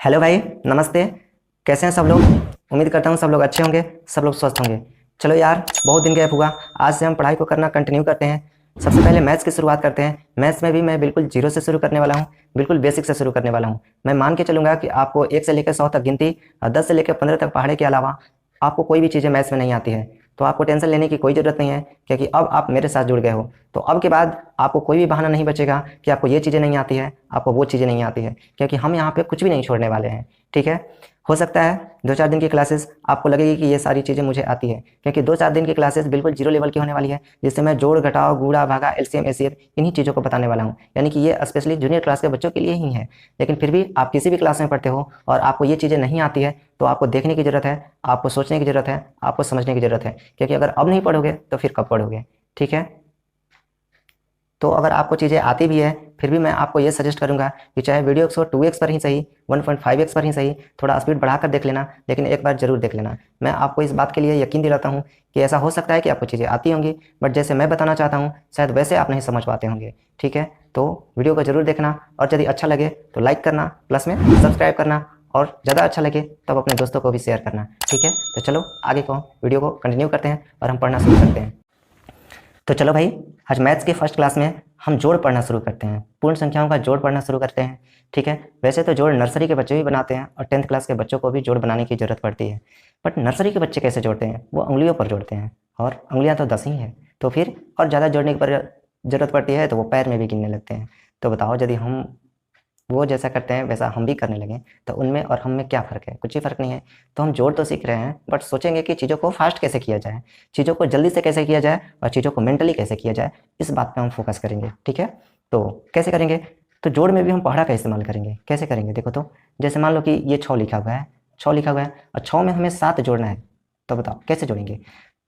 Hello भाई, नमस्ते। कैसे हैं सब लोग? उम्मीद करता हूँ सब लोग अच्छे होंगे, सब लोग स्वस्थ होंगे। चलो यार, बहुत दिन गैप हुआ। आज से हम पढ़ाई को करना कंटिन्यू करते हैं। सबसे पहले मैथ्स की शुरुआत करते हैं। मैथ्स में भी मैं बिल्कुल जीरो से शुरू करने वाला हूँ, बिल्कुल बेसिक से शुरू करने वाला हूँ। मैं मान के चलूंगा कि आपको 1 से लेकर 100 तक गिनती और 10 से लेकर 15 तक पहाड़े के अलावा आपको कोई भी चीज़ें मैथ्स में नहीं आती है। तो आपको टेंशन लेने की कोई ज़रूरत नहीं है, क्योंकि अब आप मेरे साथ जुड़ गए हो। तो अब के बाद आपको कोई भी बहाना नहीं बचेगा कि आपको ये चीज़ें नहीं आती है, आपको वो चीज़ें नहीं आती है, क्योंकि हम यहाँ पे कुछ भी नहीं छोड़ने वाले हैं। ठीक है? हो सकता है 2-4 दिन की क्लासेस आपको लगेगी कि ये सारी चीज़ें मुझे आती है, क्योंकि 2-4 दिन की क्लासेस बिल्कुल जीरो लेवल की होने वाली है, जिससे मैं जोड़ घटाव गूढ़ा भागा एलसीएम एचसीएफ इन्हीं चीज़ों को बताने वाला हूँ। यानी कि ये स्पेशली जूनियर क्लास के बच्चों के लिए ही है। लेकिन फिर भी आप किसी भी क्लास में पढ़ते हो और आपको ये चीज़ें नहीं आती है, तो आपको देखने की ज़रूरत है, आपको सोचने की ज़रूरत है, आपको समझने की ज़रूरत है। क्योंकि अगर अब नहीं पढ़ोगे तो फिर कब पढ़ोगे? ठीक है? तो अगर आपको चीज़ें आती भी है, फिर भी मैं आपको ये सजेस्ट करूंगा कि चाहे वीडियो को 2x पर ही सही, 1.5x पर ही सही, थोड़ा स्पीड बढ़ाकर देख लेना, लेकिन एक बार जरूर देख लेना। मैं आपको इस बात के लिए यकीन दिलाता हूँ कि ऐसा हो सकता है कि आपको चीज़ें आती होंगी, बट जैसे मैं बताना चाहता हूँ शायद वैसे आप नहीं समझ पाते होंगे। ठीक है? तो वीडियो को जरूर देखना, और यदि अच्छा लगे तो लाइक करना, प्लस में सब्सक्राइब करना, और ज़्यादा अच्छा लगे तब अपने दोस्तों को भी शेयर करना। ठीक है? तो चलो आगे को वीडियो को कंटिन्यू करते हैं और हम पढ़ना शुरू करते हैं। तो चलो भाई, आज मैथ्स के फर्स्ट क्लास में हम जोड़ पढ़ना शुरू करते हैं। पूर्ण संख्याओं का जोड़ पढ़ना शुरू करते हैं। ठीक है? वैसे तो जोड़ नर्सरी के बच्चे भी बनाते हैं और 10th क्लास के बच्चों को भी जोड़ बनाने की जरूरत पड़ती है। बट नर्सरी के बच्चे कैसे जोड़ते हैं? वो उंगलियों पर जोड़ते हैं, और उंगलियां तो 10 ही हैं। तो फिर और ज़्यादा जोड़ने की जरूरत पड़ती है तो वो पैर में भी गिनने लगते हैं। तो बताओ, यदि हम वो जैसा करते हैं वैसा हम भी करने लगें तो उनमें और हम में क्या फ़र्क है? कुछ ही फ़र्क नहीं है। तो हम जोड़ तो सीख रहे हैं, बट सोचेंगे कि चीज़ों को फास्ट कैसे किया जाए, चीज़ों को जल्दी से कैसे किया जाए, और चीज़ों को मेंटली कैसे किया जाए, इस बात पे हम फोकस करेंगे। ठीक है? तो कैसे करेंगे? तो जोड़ में भी हम पहाड़ा का इस्तेमाल करेंगे। कैसे करेंगे देखो तो। जैसे मान लो कि ये 6 लिखा हुआ है, 6 लिखा हुआ है, और 6 में हमें 7 जोड़ना है। तो बताओ कैसे जोड़ेंगे?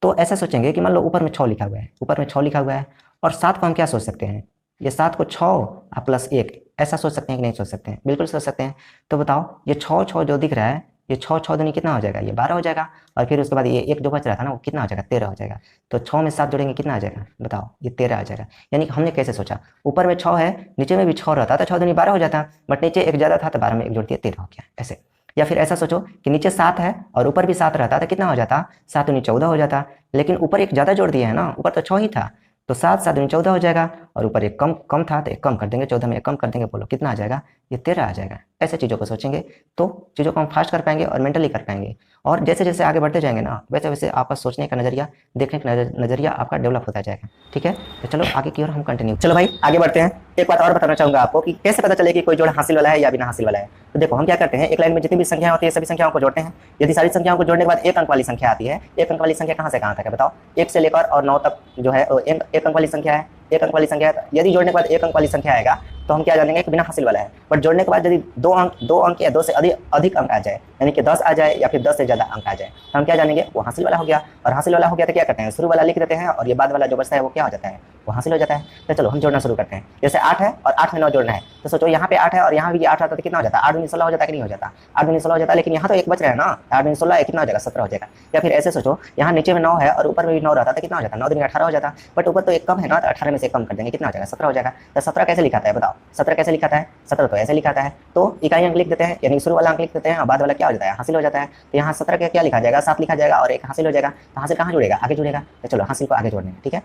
तो ऐसा सोचेंगे कि मान लो ऊपर में 6 लिखा हुआ है, ऊपर में 6 लिखा हुआ है, और 7 को हम क्या सोच सकते हैं? ये 7 को 6 और प्लस 1, ऐसा सोच सकते हैं कि नहीं सोच सकते हैं? बिल्कुल सोच सकते हैं। तो बताओ, ये 6 6 जो दिख रहा है, ये 6 6 दूनी कितना हो जाएगा? ये 12 हो जाएगा। और फिर उसके बाद ये एक जो बच रहा था ना, वो कितना हो जाएगा? 13 हो जाएगा। तो 6 में 7 जोड़ेंगे कितना आ जाएगा? बताओ, ये 13 आ जाएगा। यानी कि हमने कैसे सोचा, ऊपर में 6 है, नीचे में भी 6 रहता तो 6 दूनी 12 हो जाता, बट नीचे एक ज़्यादा था तो 12 में एक जोड़ दिया, 13 हो गया। ऐसे। या फिर ऐसा सोचो कि नीचे 7 है और ऊपर भी 7 रहता तो कितना हो जाता? 7 दूनी 14 हो जाता। लेकिन ऊपर एक ज़्यादा जोड़ दिया है ना, ऊपर तो 6 ही था, तो 7 7 दूनी 14 हो जाएगा, और ऊपर एक कम कम था तो एक कम कर देंगे, 14 में एक कम कर देंगे, बोलो कितना आ जाएगा? ये 13 आ जाएगा। ऐसे चीज़ों को सोचेंगे तो चीज़ों को हम फास्ट कर पाएंगे और मेंटली कर पाएंगे। और जैसे जैसे आगे बढ़ते जाएंगे ना, वैसे वैसे आपका सोचने का नज़रिया, देखने का नज़रिया आपका डेवलप होता जाएगा। ठीक है? तो चलो आगे की ओर हम कंटिन्यू। चलो भाई आगे बढ़ते हैं। एक बात और बताना चाहूँगा आपको कि कैसे पता चले कि कोई जोड़ हासिल वाला है या बिना हासिल वाला है। तो देखो, हम क्या करते हैं, एक लाइन में जितनी भी संख्या होती है सभी संख्याओं को जोड़ते हैं। यदि सारी संख्याओं को जोड़ने के बाद एक अंक वाली संख्या आती है, एक अंक वाली संख्या कहाँ से कहाँ तक है बताओ? 1 से लेकर और 9 तक जो है एक अंक वाली संख्या है, एक अंक वाली संख्या है। यदि जोड़ने के बाद एक अंक वाली संख्या आएगा तो हम क्या जानेंगे कि बिना हासिल वाला है। बट जोड़ने के बाद यदि दो अंक या 2 से अधिक अंक आ जाए, यानी कि 10 आ जाए या फिर 10 से ज़्यादा अंक आ जाए, तो हम क्या जानेंगे? वो हासिल वाला हो गया। और हासिल वाला हो गया तो क्या करते हैं, शुरू वाला लिख देते हैं, और ये बाद वाला जो बचता है वो क्या हो जाता है? वो हासिल हो जाता है। तो चलो हम जोड़ना शुरू करते हैं। जैसे 8 है और 8 में 9 जोड़ना है, तो सोचो यहाँ पे 8 है और यहाँ भी 8 आता तो कितना हो जाता है? 8 दूनी 16 हो जाता है कि नहीं हो जाता? 8 दूनी 16 हो जाता है, लेकिन यहाँ तो एक बच रहा है ना, 8 दूनी 16 कितना हो जाएगा? 17 हो जाएगा। या फिर ऐसे सोचो, यहाँ नीचे में 9 है और ऊपर में भी 9 रहता तो कितना हो जाता? 9 दूनी 18 हो जाता, बट ऊपर तो एक कम है ना, तो 18 में से कम कर देंगे, कितना हो जाएगा? 17 हो जाएगा। तो 17 कैसे लिखाता है बताओ? 17 कैसे लिखाता है? 17 तो ऐसे लिखाता है। तो इकाई अंक लिख देते हैं, यानी शुरू वाला अंक लिख देते हैं और बाद वाला क्या हो जाता है? हासिल हो जाता है। तो यहाँ 17 का क्या लिखा जाएगा? 7 लिखा जाएगा और एक हासिल हो जाएगा। तो हासिल कहाँ जुड़ेगा? आगे जुड़ेगा। तो चलो हासिल को आगे जोड़ने हैं। ठीक है?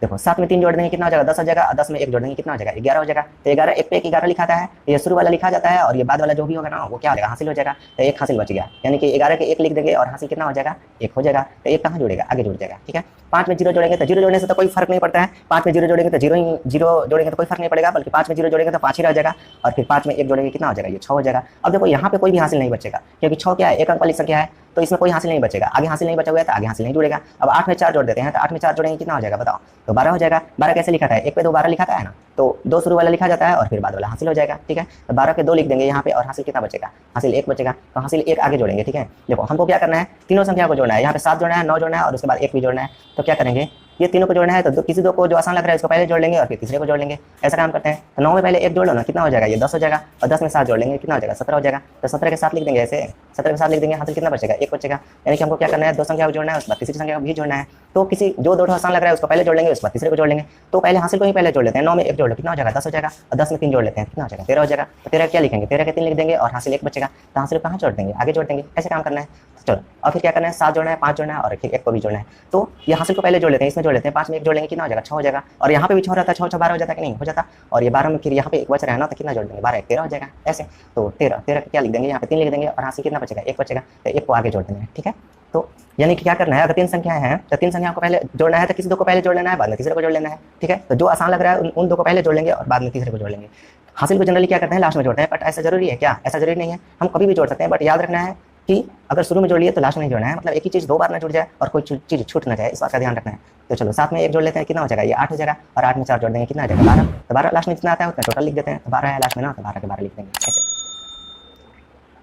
देखो, 7 में 3 जोड़ देंगे कितना हो जाएगा? 10 हो जाएगा। और 10 में 1 जोड़ देंगे कितना हो जाएगा? 11 हो जाएगा। तो 11 एक पे एक 11 लिखाता है, ये शुरू वाला लिखा जाता है, और ये बाद वाला जो भी होगा ना वो क्या हो जाएगा? हासिल हो जाएगा। तो एक हासिल बच गया, यानी कि 11 के 1 लिख देंगे और हासिल कितना हो जाएगा? 1 हो जाएगा। तो 1 कहाँ जुड़ेगा? आगे जुड़ जाएगा। ठीक है? 5 में 0 जोड़ेंगे तो 0 जोड़ने से तो कोई फर्क नहीं पड़ता है। 5 में 0 जोड़ेंगे तो 0 जोड़ेंगे तो कोई फर्क नहीं पड़ेगा, बल्कि 5 में 0 जोड़ेंगे तो 5 ही रह जाएगा। और फिर 5 में 1 जोड़ेंगे कितना हो जाएगा? ये 6 हो जाएगा। अब देखो, यहाँ पे कोई भी हासिल नहीं बचेगा, क्योंकि 6 क्या है? एक अंक वाली संख्या है, तो इसमें कोई हासिल नहीं बचेगा। आगे हासिल नहीं बचा हुआ है तो आगे हासिल नहीं जुड़ेगा। अब 8 में 4 जोड़ देते हैं, तो 8 में 4 जोड़ेंगे कितना हो जाएगा बताओ? तो 12 हो जाएगा। 12 कैसे लिखा था? 1 पे 2 12 लिखा था है ना, तो 2 शुरू वाला लिखा जाता है और फिर बाद वाला हासिल हो जाएगा। ठीक है? तो 12 के 2 लिख देंगे यहाँ पे, और हासिल कितना बचेगा? हासिल 1 बचेगा। तो हासिल 1 आगे जोड़ेंगे। ठीक है? देखो, हमको क्या करना है? तीनों संख्या को जोड़ना है। यहाँ पे 7 जोड़ना है, 9 जोड़ना है और उसके बाद 1 भी जोड़ना है। तो क्या करेंगे? ये तीनों को जोड़ना है तो किसी दो को जो आसान लग रहा है उसको पहले जोड़ लेंगे और फिर तीसरे को जोड़ लेंगे। ऐसा काम करते हैं। तो 9 में पहले 1 जोड़ लो ना, कितना हो जाएगा, ये 10 हो जाएगा। और 10 में 7 जोड़ लेंगे, कितना हो जाएगा, 17 हो जाएगा। तो 17 के साथ लिख देंगे, ऐसे 17 के साथ लिख देंगे, हासिल कितना बचेगा, 1 बचेगा। यानी कि हमको क्या करना है, दो संख्या को जोड़ना है, उसके बाद तीसरी संख्या को भी जोड़ना है। तो किसी जो दो आसान लग रहा है उसको पहले जोड़ लेंगे, उसके बाद तीसरे को जोड़ लेंगे। तो पहले हासिल को ही पहले जोड़ लेते हैं। 9 में 1 जोड़ लो, कितना हो जाएगा, 10 हो जाएगा। और 10 में 3 जोड़ लेते हैं, कितना हो जाएगा, 13 हो जाएगा। तो 13 क्या लिखेंगे, 13 के 3 लिख देंगे और हासिल 1 बचेगा। तो हासिल कहाँ जोड़ देंगे, आगे जोड़ देंगे। ऐसे काम करना है। चलो और फिर क्या करना है, 7 जोड़ना है, 5 जोड़ना है और फिर 1 को भी जोड़ना है। तो ये हासिल को पहले जोड़ लेते हैं, इसमें जोड़ लेते हैं। 5 में 1 जोड़ लेंगे, कितना हो जाएगा, 6 हो जाएगा। और यहाँ पे भी 6 रहता है, 6 12 हो जाता है कि नहीं हो जाता। और ये 12 में फिर यहाँ पे 1 बच रहा है ना, तो कितना जोड़ देंगे, 12 13 हो जाएगा। ऐसे तो 13 क्या लिख देंगे, यहाँ पे 3 लिख देंगे और हासिल कितना बचेगा, 1 बचेगा। तो 1 को आगे जोड़ देंगे, ठीक है। तो यानी कि क्या करना है, अगर 3 संख्याएं हैं तो 3 संख्याओं को पहले जोड़ना है, तो किसी दो को पहले जोड़ लेना है, बाद में तीसरे को जोड़ लेना है, ठीक है। तो जो आसान लग रहा है उन दो को पहले जोड़ लेंगे और बाद में तीसरे को जोड़ लेंगे। हासिल को जनरली क्या करते हैं, लास्ट में जोड़ते हैं, बट ऐसा जरूरी है क्या, ऐसा जरूरी नहीं है, हम कभी भी जोड़ सकते हैं। बट याद रखना है कि अगर शुरू में जोड़ लिए तो लास्ट में नहीं जोड़ना है। मतलब एक ही चीज़ 2 बार ना जुड़ जाए और कोई चीज़ छूट ना जाए, इस बात का ध्यान रखना है। तो चलो 7 में 1 जोड़ लेते हैं, कितना हो जाएगा, ये 8 हो जाएगा। और 8 में 4 जोड़ देंगे, कितना आ जाएगा, 12। तो 12 लास्ट में जितना आता है उतना टोटल लिख देते हैं। तो 12 है लास्ट में ना, तो 12 के 12 लिख देंगे ऐसे,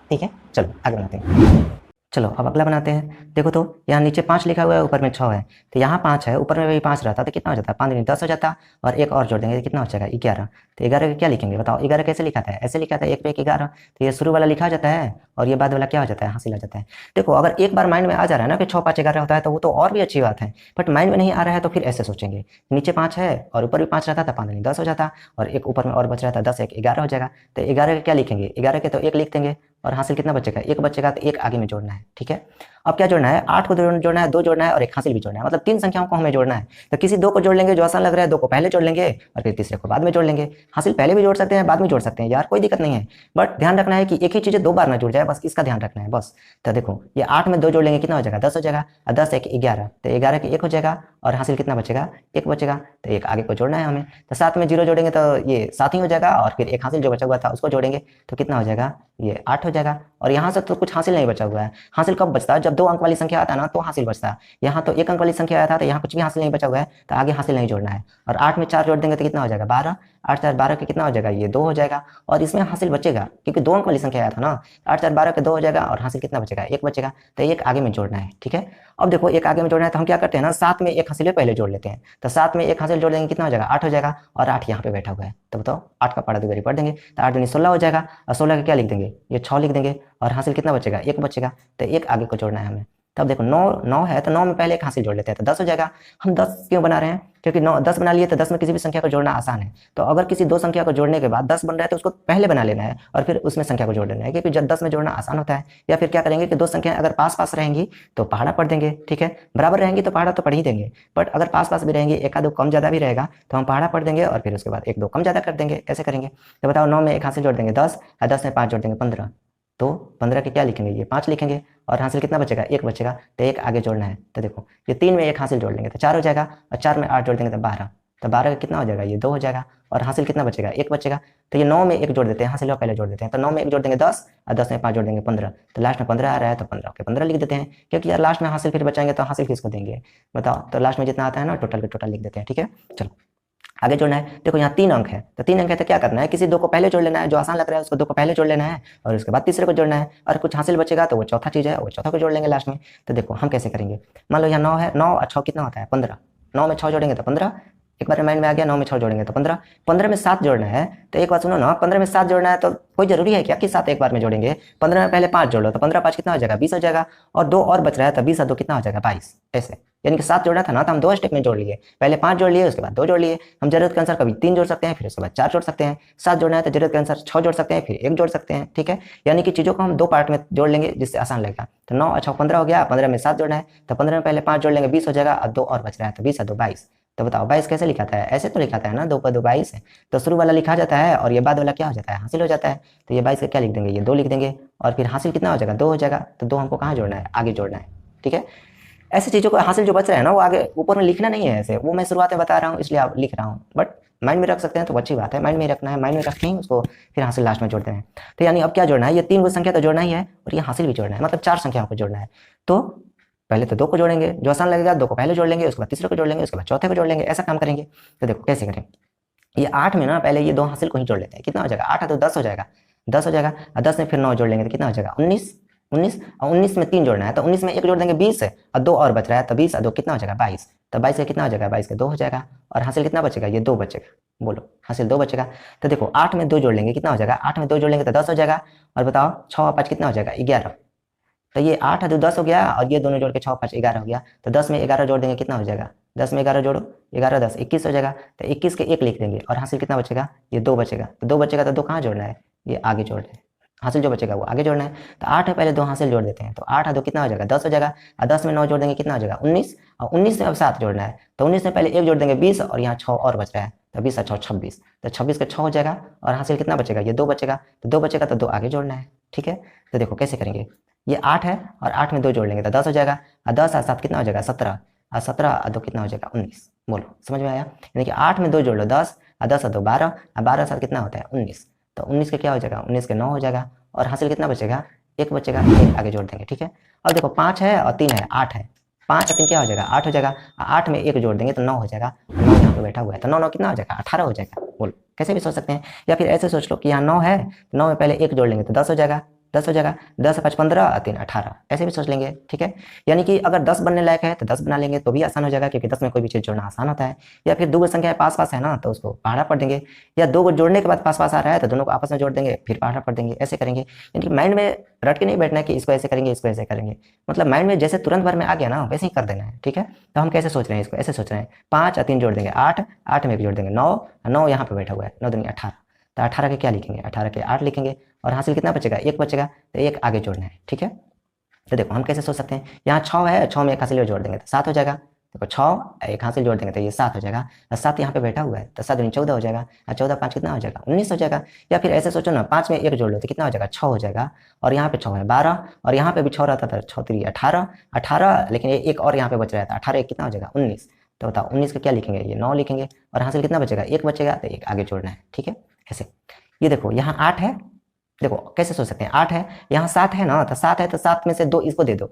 ठीक है। चलो आगे बनाते हैं। चलो अब अगला बनाते हैं। देखो तो यहाँ नीचे 5 लिखा हुआ है, ऊपर में 6 है। तो यहाँ 5 है, ऊपर में भी 5 रहता तो कितना हो जाता है, 5 10 हो जाता। और एक और जोड़ देंगे तो कितना हो जाएगा, 11। तो 11 का क्या लिखेंगे बताओ, 11 कैसे लिखा था, ऐसे लिखा था 1 पे 1 11। तो ये शुरू वाला लिखा जाता है और ये बाद वाला क्या हो जाता है, हासिल आ जाता है। देखो अगर एक बार माइंड में आ जा रहा है ना कि 6 5 11 होता है तो वो तो और भी अच्छी बात है। बट माइंड में नहीं आ रहा है तो फिर ऐसे सोचेंगे, नीचे 5 है और ऊपर भी 5 रहता था, 5 10 हो जाता। और एक ऊपर में और बच रहा था 10 1 11 हो जाएगा। तो 11 का क्या लिखेंगे, 11 के तो 1 लिख देंगे और हासिल कितना बचेगा, 1 बचेगा। तो 1 आगे में जोड़ना है, ठीक है। अब क्या जोड़ना है, 8 को जोड़ना है, 2 जोड़ना है और एक हासिल भी जोड़ना है। मतलब 3 संख्याओं को हमें जोड़ना है। तो किसी दो को जोड़ लेंगे जो आसान लग रहा है, 2 को पहले जोड़ लेंगे और फिर तीसरे को बाद में जोड़ लेंगे। हासिल पहले भी जोड़ सकते हैं, बाद में जोड़ सकते हैं यार, कोई दिक्कत नहीं है। बट ध्यान रखना है कि एक ही चीज़ 2 बार ना जुड़ जाए, बस इसका ध्यान रखना है बस। तो देखो ये 8 में 2 जोड़ लेंगे, कितना हो जाएगा, 10 हो जाएगा। और 10 1 11, तो 11 के 1 हो जाएगा और हासिल कितना बचेगा, 1 बचेगा। तो 1 आगे को जोड़ना है हमें। तो 7 में 0 जोड़ेंगे तो ये 7 ही हो जाएगा और फिर एक हासिल जो बचा हुआ था उसको जोड़ेंगे तो कितना हो जाएगा, ये 8 हो जाएगा। और यहाँ से तो कुछ हासिल नहीं बचा हुआ है। हासिल कब बचता है, जब 2 अंक वाली संख्या आता है ना तो हासिल बचता है। यहाँ तो 1 अंक वाली संख्या आया था तो यहाँ कुछ भी हासिल नहीं बचा हुआ है, तो आगे हासिल नहीं जोड़ना है। और 8 में 4 जोड़ देंगे तो कितना हो जाएगा, 12। 8 4 12 के कितना हो जाएगा, ये 2 हो जाएगा। और इसमें हासिल बचेगा क्योंकि 2 अंक वाली संख्या आया था ना। 8 4 12 के 2 हो जाएगा और हासिल कितना बचेगा, 1 बचेगा। तो 1 आगे में जोड़ना है, ठीक है। अब देखो 1 आगे में जोड़ना है तो हम क्या करते हैं ना, 7 में 1 हासिल पहले जोड़ लेते हैं। तो 7 में 1 हासिल जोड़ देंगे, कितना हो जाएगा, 8 हो जाएगा। और 8 यहाँ पे बैठा हुआ है तो बताओ 8 का पढ़ा दुगरी पढ़ देंगे तो 8 दूनी 16 हो जाएगा। और 16 का क्या लिख देंगे, ये 6 लिख देंगे और हासिल कितना बचेगा, 1 बचेगा। तो 1 आगे को जोड़ना है हमें। तब देखो 9 है तो 9 में पहले 1 हासिल जोड़ लेते हैं तो 10 हो जाएगा। हम 10 क्यों बना रहे हैं, क्योंकि 9 10 बना लिए तो 10 में किसी भी संख्या को जोड़ना आसान है। तो अगर किसी दो संख्या को जोड़ने के बाद 10 बन रहा है तो उसको पहले बना लेना है और फिर उसमें संख्या को जोड़ लेना है, क्योंकि जब 10 में जोड़ना आसान होता है। या फिर क्या करेंगे कि दो संख्याएं अगर पास पास रहेंगी तो पहाड़ा पढ़ देंगे, ठीक है। बराबर रहेंगी तो पहाड़ा तो पढ़ ही देंगे। बट अगर पास पास भी रहेंगे, एक आध कम ज्यादा भी रहेगा तो हम पहाड़ा पढ़ देंगे और फिर उसके बाद 1 2 कम ज्यादा कर देंगे, ऐसे करेंगे। तो बताओ 9 में 1 हासिल जोड़ देंगे 10 और 10 में 5 जोड़ देंगे 15। तो 15 के क्या लिखेंगे, ये 5 लिखेंगे और हासिल कितना बचेगा, 1 बचेगा। तो 1 आगे जोड़ना है। तो देखो ये 3 में 1 हासिल जोड़ लेंगे तो 4 हो जाएगा। और 4 में 8 जोड़ देंगे तो 12। तो 12 का कितना हो जाएगा, ये 2 हो जाएगा। और हासिल कितना बचेगा, 1 बचेगा। तो ये 9 में 1 जोड़ देते हैं, हासिल पहले जोड़ देते हैं। तो 9 में 1 जोड़ देंगे 10 और 10 में 5 जोड़ देंगे 15। तो लास्ट में 15 आ रहा है तो 15 के 15 लिख देते हैं, क्योंकि यार लास्ट में हासिल फिर बचाएंगे तो हासिल किसको देंगे बताओ। तो लास्ट में जितना आता है ना टोटल के टोटल लिख देते हैं, ठीक है। चलो आगे जोड़ना है। देखो यहाँ 3 अंक है तो 3 अंक है तो क्या करना है, किसी दो को पहले जोड़ लेना है, जो आसान लग रहा है उसको 2 को पहले जोड़ लेना है और उसके बाद तीसरे को जोड़ना है। और कुछ हासिल बचेगा तो वो चौथा चीज है, वो चौथा को जोड़ लेंगे लास्ट में। तो देखो हम कैसे करेंगे, मान लो यहाँ 9 है, 9 और 6 कितना होता है, 15। 9 में 6 जोड़ेंगे तो 15, एक बार माइंड में आ गया। 9 में 6 जोड़ेंगे तो 15। 15 में 7 जोड़ना है। तो एक बात सुनो ना, 15 में 7 जोड़ना है तो कोई जरूरी है क्या कि 7 एक बार में जोड़ेंगे। 15 में पहले 5 जोड़ लो तो 15 5 कितना हो जाएगा, 20 हो जाएगा। और 2 और बच रहा है तो 20 और 2 कितना हो जाएगा, 22। ऐसे यानी कि 7 जोड़ना था ना तो हम 2 स्टेप में जोड़ लिए, पहले 5 जोड़ लिए उसके बाद 2 जोड़ लिए। हम जरूरत के अनुसार कभी 3 जोड़ सकते हैं फिर उसके बाद 4 जोड़ सकते हैं। 7 जोड़ना है तो जरूरत के अनुसार 6 जोड़ सकते हैं फिर 1 जोड़ सकते हैं, ठीक है। यानी कि चीजों को हम 2 पार्ट में जोड़ लेंगे जिससे आसान लगेगा। तो 9 और 6 15 हो गया। 15 में 7 जोड़ना है तो 15 में पहले 5 जोड़ लेंगे 20 हो जाएगा और 2 और बच रहा है तो 20 और 2 22। तो बताओ 22 कैसे लिखाता है, ऐसे तो लिखाता है ना, 2 पर 2 22 है। तो शुरू वाला लिखा जाता है और ये बाद वाला क्या हो जाता है, हासिल हो जाता है। तो ये 22 का क्या लिख देंगे, ये 2 लिख देंगे और फिर हासिल कितना हो जाएगा, 2 हो जाएगा। तो 2 हमको कहाँ जोड़ना है, आगे जोड़ना है, ठीक है। ऐसी चीजों को हासिल जो बच रहा है ना वो आगे ऊपर में लिखना नहीं है, ऐसे वो मैं शुरुआत में बता रहा हूँ इसलिए आप लिख रहा हूँ। बट माइंड में रख सकते हैं तो अच्छी बात है, माइंड में रखना है, माइंड में रखते हैं उसको फिर हासिल लास्ट में जोड़ते हैं। तो यानी अब क्या जोड़ना है, ये 3 को संख्या तो जोड़ना ही है और ये हासिल भी जोड़ना है, मतलब 4 संख्याओं को जोड़ना है। तो पहले तो 2 को जोड़ेंगे, जो आसान लगेगा 2 को पहले जोड़ लेंगे, उसके बाद तीसरे को जोड़ लेंगे, उसके बाद चौथे को जोड़ लेंगे, ऐसा काम करेंगे। तो देखो कैसे करें, ये 8 में ना पहले ये 2 हासिल को ही जोड़ लेते हैं, कितना हो जाएगा 8 है तो 10 हो जाएगा। 10 हो जाएगा और 10 में फिर 9 जोड़ लेंगे तो कितना हो जाएगा 19। 19 और 19 में 3 जोड़ना है, तो 19 में 1 जोड़ देंगे 20 है, और 2 और बच रहा है, तो 20 और 2 कितना हो जाएगा 22। तो 22 का कितना हो जाएगा, 22 का 2 हो जाएगा, और हासिल कितना बचेगा, ये 2 बचेगा। बोलो हासिल 2 बचेगा। तो देखो 8 में 2 जोड़ लेंगे कितना हो जाएगा, 8 में 2 जोड़ लेंगे तो 10 हो जाएगा। और बताओ 6 और 5 कितना हो जाएगा 11। तो ये 8 है तो 10 हो गया, और ये दोनों जोड़ के 6 5 11 हो गया। तो 10 में 11 जोड़ देंगे कितना हो जाएगा, 10 में 11 जोड़ो, 11 10 21 हो जाएगा। तो 21 के 1 लिख देंगे, और हासिल कितना बचेगा, ये 2 बचेगा। तो 2 बचेगा तो 2 कहाँ जोड़ना है, ये आगे जोड़ना है, हासिल जो बचेगा वो आगे जोड़ना है। तो 8 है, पहले 2 हासिल जोड़ देते हैं, तो 8 है 2 कितना हो जाएगा 10 हो जाएगा। और 10 में 9 जोड़ देंगे कितना हो जाएगा 19, और 19 में अब 7 जोड़ना है, तो 19 में पहले 1 जोड़ देंगे 20, और यहाँ 6 और बच रहा है, तो 20 और 6 26, तो 26 का 6 हो जाएगा। और हासिल कितना बचेगा, ये 2 बचेगा, तो 2 बचेगा तो 2 आगे जोड़ना है। ठीक है, तो देखो कैसे करेंगे, ये 8 है और 8 में 2 जोड़ लेंगे तो 10 हो जाएगा, और 10 और 7 कितना हो जाएगा 17, और 17 और 2 कितना हो जाएगा 19। बोलो समझ में आया, यानी कि 8 में 2 जोड़ लो 10, और 10 और 2 12, और 12 7 कितना होता है 19। तो 19 के क्या हो जाएगा, 19 के 9 हो जाएगा, और हासिल कितना बचेगा 1 बचेगा, 1 आगे जोड़ देंगे। ठीक है, अब देखो 5 है और 3 है, 8 है, 5 और 3 क्या हो जाएगा 8 हो जाएगा, 8 में 1 जोड़ देंगे तो 9 हो जाएगा, 9 यहाँ पे बैठा हुआ है, तो 9 9 कितना हो जाएगा 18 हो जाएगा। बोलो कैसे भी सोच सकते हैं, या फिर ऐसे सोच लो कि यहाँ 9 है, 9 में पहले 1 जोड़ लेंगे तो 10 हो जाएगा, 10 हो जाएगा, 10 5 15 और 3 18, ऐसे भी सोच लेंगे। ठीक है, यानी कि अगर 10 बनने लायक है तो 10 बना लेंगे तो भी आसान हो जाएगा, क्योंकि 10 में कोई भी चीज़ जोड़ना आसान होता है। या फिर दो संख्या पास पास है ना, तो उसको पहाड़ा पढ़ देंगे, या 2 को जोड़ने के बाद पास पास आ रहा है तो दोनों को आपस में जोड़ देंगे, फिर पहाड़ा पढ़ देंगे, ऐसे करेंगे। यानी कि माइंड में रट के नहीं बैठना है कि इसको ऐसे करेंगे इसको ऐसे करेंगे, मतलब माइंड में जैसे तुरंत भर में आ गया ना वैसे ही कर देना है। ठीक है, तो हम कैसे सोच रहे हैं इसको, ऐसे सोच रहे हैं 5 और 3 जोड़ देंगे 8, 8 में 1 जोड़ देंगे 9, 9 यहाँ पे बैठा हुआ है, 9 दूनी 18, तो 18 के क्या लिखेंगे, 18 के 8 लिखेंगे, और हासिल कितना बचेगा 1 बचेगा, तो 1 आगे जोड़ना है। ठीक है, तो देखो हम कैसे सोच सकते हैं, यहाँ 6 है, 6 में 1 हासिल जोड़ देंगे तो 7 हो जाएगा। देखो 6 1 हासिल जोड़ देंगे तो ये 7 हो जाएगा, और 7 यहाँ पे बैठा हुआ है, तो 7 दूनी 14 हो जाएगा, और 14 5 कितना हो जाएगा 19 हो जाएगा। या फिर ऐसे सोचो ना 5 में 1 जोड़ लो तो कितना हो जाएगा 6 हो जाएगा, और यहाँ पे 6 है 12, और यहाँ पे भी 6 रहता था 6 3 18 18, लेकिन ये एक और यहाँ पे बच रहा था 18, 1 कितना हो जाएगा 19। तो बताओ 19 का क्या लिखेंगे, ये 9 लिखेंगे, और हासिल कितना बचेगा 1 बचेगा, तो 1 आगे जोड़ना है। ठीक है, ऐसे। ये देखो यहाँ 8 है, देखो कैसे सोच सकते हैं 8 है, यहाँ 7 है ना, तो 7 है तो 7 में से 2 इसको दे दो,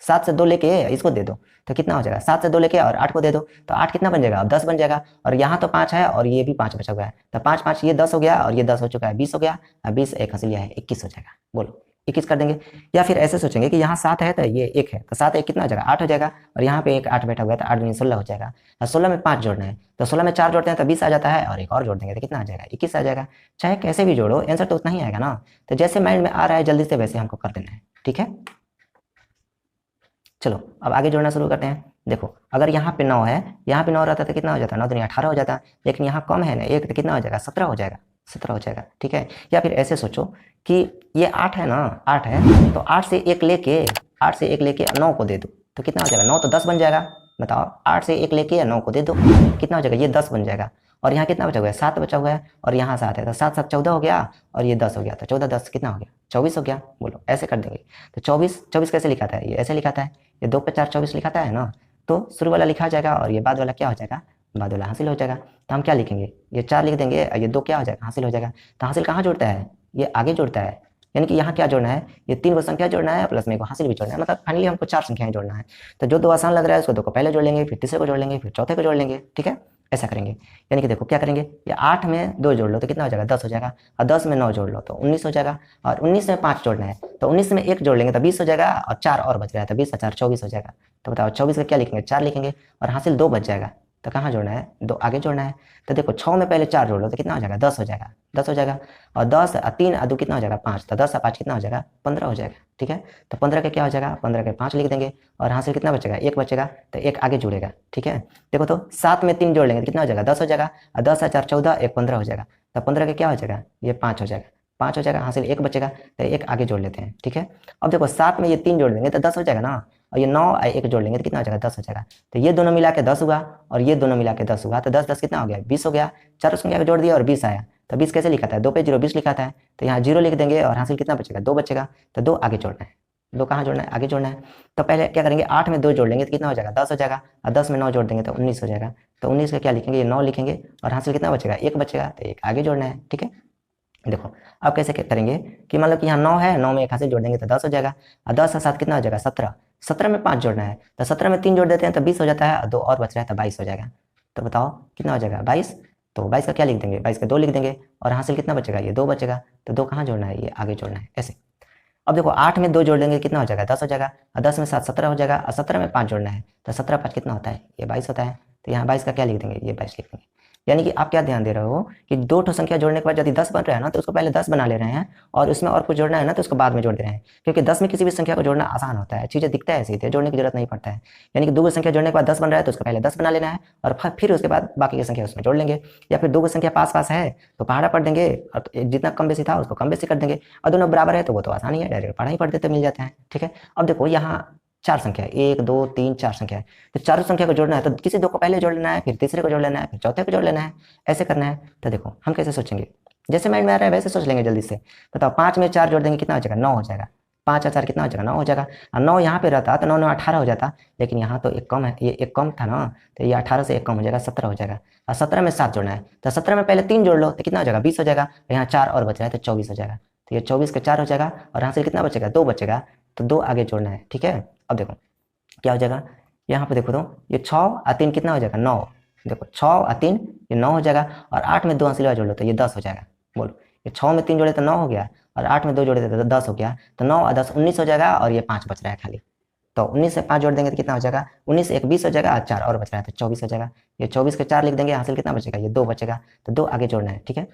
7 से 2 लेके इसको दे दो, तो कितना हो जाएगा 7 से 2 लेके और 8 को दे दो, तो 8 कितना बन जाएगा 10 बन जाएगा। और यहाँ तो 5 है और ये भी 5 बचा हुआ है, तो 5 5 ये 10 हो गया, और ये 10 हो चुका है 20 हो गया, और 20 एक हासिल है 21 हो जाएगा। बोलो 21 कर देंगे। या फिर ऐसे सोचेंगे कि यहाँ 7 है तो ये 1 है, तो 7 1 कितना हो जाएगा 8 हो जाएगा, और यहाँ पे एक 8 बैठा हुआ है, तो 8 दूनी 16 हो जाएगा, और 16 में 5 जोड़ना है, तो 16 में 4 जोड़ते हैं तो 20 आ जाता है, और एक और जोड़ देंगे तो कितना आ जाएगा 21 आ जाएगा। चाहे कैसे भी जोड़ो आंसर तो उतना ही आएगा ना, तो जैसे माइंड में आ रहा है जल्दी से वैसे हमको कर देना है। ठीक है, चलो अब आगे जोड़ना शुरू करते हैं। देखो अगर यहाँ पे 9 है, यहाँ पे 9 रहता तो कितना हो जाता 9 दूनी 18 हो जाता, लेकिन यहाँ कम है ना 1, तो कितना हो जाएगा 17 हो जाएगा, 17 हो जाएगा। ठीक है, या फिर ऐसे सोचो कि ये 8 है ना, 8 है तो 8 से 1 लेके 9 को दे दो, तो कितना हो जाएगा 9 तो 10 बन जाएगा। बताओ 8 से 1 लेके 9 को दे दो, कितना हो जाएगा ये 10 बन जाएगा। और यहाँ कितना बचा हुआ है 7 बचा हुआ है, और यहाँ 7 है, तो 7 7 14 हो गया, और ये 10 हो गया, तो 14 10 कितना हो गया 24 हो गया। बोलो ऐसे कर देंगे, तो 24 कैसे लिखा था, ये ऐसे लिखा था, ये 2 पे 4 24 लिखा था है ना, तो शुरू वाला लिखा जाएगा और ये बाद वाला क्या हो जाएगा, बाद वाला हासिल हो जाएगा। तो हम क्या लिखेंगे, ये 4 लिख देंगे, ये 2 क्या हो जाएगा हासिल हो जाएगा। तो हासिल कहाँ जोड़ता है, ये आगे जोड़ता है, यानी कि यहाँ क्या जोड़ना है, ये 3 को संख्या जोड़ना है प्लस में एक हासिल भी जोड़ना है, मतलब फाइनली हमको 4 संख्याएं जोड़ना है। तो जो 2 आसान लग रहा है उसको 2 को पहले जोड़ लेंगे, फिर तीसरे को जोड़ लेंगे, फिर चौथे को जोड़ लेंगे। ठीक है, ऐसा करेंगे। यानी कि देखो क्या करेंगे, ये 8 में 2 जोड़ लो तो कितना हो जाएगा 10 हो जाएगा, और 10 में 9 जोड़ लो तो 19 हो जाएगा, और 19 में 5 जोड़ना है, तो 19 में 1 जोड़ लेंगे तो 20 हो जाएगा, और 4 और बच रहा है तो 20 और 4 24 हो जाएगा। तो बताओ 24 का क्या लिखेंगे 4 लिखेंगे, और हासिल 2 बच जाएगा, तो कहाँ जोड़ना है 2 आगे जोड़ना है। तो देखो 6 में पहले 4 जोड़ लो तो कितना हो जाएगा 10 हो जाएगा, 10 हो जाएगा, और 10 और 3 और 2 कितना हो जाएगा 5, तो 10 और 5 कितना हो जाएगा 15 हो जाएगा। ठीक है, तो 15 के क्या हो जाएगा 15 के 5 लिख देंगे, और हासिल कितना बचेगा 1 बचेगा, तो 1 आगे जुड़ेगा। ठीक है, देखो तो 7 में 3 जोड़ लेंगे तो कितना हो जाएगा 10 हो जाएगा, और 10 और 4 14, 1 15 हो जाएगा, तो 15 के क्या हो जाएगा ये 5 हो जाएगा, 5 हो जाएगा, हासिल 1 बचेगा, तो 1 आगे जोड़ लेते हैं। ठीक है, अब देखो 7 में ये 3 जोड़ देंगे तो 10 हो जाएगा ना, और ये 9 और 1 जोड़ लेंगे तो कितना हो जाएगा 10 हो जाएगा, तो ये दोनों मिला के 10 हुआ, और ये दोनों मिला के 10 हुआ, तो 10 10 कितना हो गया 20 हो गया। चारों संख्या को जोड़ दिया और 20 आया, तो 20 कैसे लिखा था 2 पे 0 20 लिखा था, तो यहाँ 0 लिख देंगे, और हासिल कितना बचेगा 2 बचेगा, तो 2 आगे जोड़ना है। 2 कहाँ जोड़ना है आगे जोड़ना है। तो पहले क्या करेंगे 8 में 2 जोड़ लेंगे तो कितना हो जाएगा 10 हो जाएगा, और 10 में 9 जोड़ देंगे तो 19 हो जाएगा, तो 19 का क्या लिखेंगे ये 9 लिखेंगे, और हासिल कितना बचेगा 1 बचेगा, तो 1 आगे जोड़ना है। ठीक है, देखो अब कैसे करेंगे कि मतलब कि यहाँ 9 है, 9 में 1 हासिल जोड़ देंगे तो 10 हो जाएगा, और 10 और 7 कितना हो जाएगा 17, 17 में 5 जोड़ना है, तो 17 में 3 जोड़ देते हैं तो 20 हो जाता है, और 2 और बच रहा है तो 22 हो जाएगा। तो बताओ कितना हो जाएगा 22, तो 22 का क्या लिख देंगे 22 का 2 लिख देंगे, और हासिल कितना बचेगा ये 2 बचेगा, तो 2 कहाँ जोड़ना है ये आगे जोड़ना है। ऐसे अब देखो 8 में 2 जोड़ देंगे कितना हो जाएगा 10 हो जाएगा, और 10 में 7 17 हो जाएगा, और 17 में 5 जोड़ना है तो 17 5 कितना होता है ये 22 होता है। तो यहाँ 22 का क्या लिख देंगे ये 22 लिख देंगे। यानी कि आप क्या ध्यान दे रहे हो कि दो ठो संख्या जोड़ने के बाद यदि 10 बन रहा है ना तो उसको पहले 10 बना ले रहे हैं, और उसमें और कुछ जोड़ना है ना तो उसको बाद में जोड़ दे रहे हैं, क्योंकि 10 में किसी भी संख्या को जोड़ना आसान होता है, चीजें दिखता है सीधे, जोड़ने की जरूरत नहीं पड़ता है। यानी कि दो संख्या जोड़ने के बाद 10 बन रहा है तो उसको पहले 10 बना लेना है, और फिर उसके बाद बाकी की संख्या उसमें जोड़ लेंगे। या फिर दो संख्या पास पास है तो पहाड़ा पढ़ देंगे, और जितना कम बेसी था उसको कम बेसी कर देंगे, और दोनों बराबर है तो वो तो आसानी है, डायरेक्ट पढ़ा ही पढ़ देते मिल जाते हैं। ठीक है, अब देखो यहाँ 4 संख्या है, 1 2 3 4 संख्या है, तो चारों संख्या को जोड़ना है तो किसी दो को पहले जोड़ लेना है, फिर तीसरे को जोड़ लेना है, फिर चौथे को जोड़ लेना है, ऐसे करना है। तो देखो हम कैसे सोचेंगे, जैसे माइंड में आ रहा है वैसे सोच लेंगे जल्दी से। बताओ 5 में 4 जोड़ देंगे कितना हो जाएगा 9 हो जाएगा, 5 और 4 कितना हो जाएगा 9 हो जाएगा, और 9 यहाँ पे रहता तो 9 9 18 हो जाता, लेकिन यहाँ तो एक कम है, ये एक कम था ना, तो ये 18 से एक कम हो जाएगा 17 हो जाएगा, और 17 में 7 जोड़ना है तो 17 में पहले 3 जोड़ लो तो कितना हो जाएगा 20 हो जाएगा, यहाँ 4 और बच रहा है तो 24 हो जाएगा, तो ये 24 के 4 हो जाएगा, और यहाँ से कितना बचेगा 2 बचेगा, तो 2 आगे जोड़ना है। ठीक है, अब देखो क्या हो जाएगा, यहाँ पे देखो तो ये 6 और 3 कितना हो जाएगा 9, देखो 6 और 3 ये 9 हो जाएगा, और 8 में 2 हंसिलवा जोड़ लो तो ये 10 हो जाएगा। बोलो ये 6 में 3 जोड़े तो 9 हो गया, और 8 में 2 जोड़े तो 10 हो गया, तो 9 और 10 19 हो जाएगा, और ये 5 बच रहा है खाली, तो 19 से 5 जोड़ देंगे तो कितना हो जाएगा 19 1 20 हो जाएगा, और 4 और बच रहा है तो 24 हो जाएगा। ये 24 के 4 लिख देंगे, हासिल कितना बचेगा ये 2 बचेगा, तो 2 आगे जोड़ना है। ठीक है,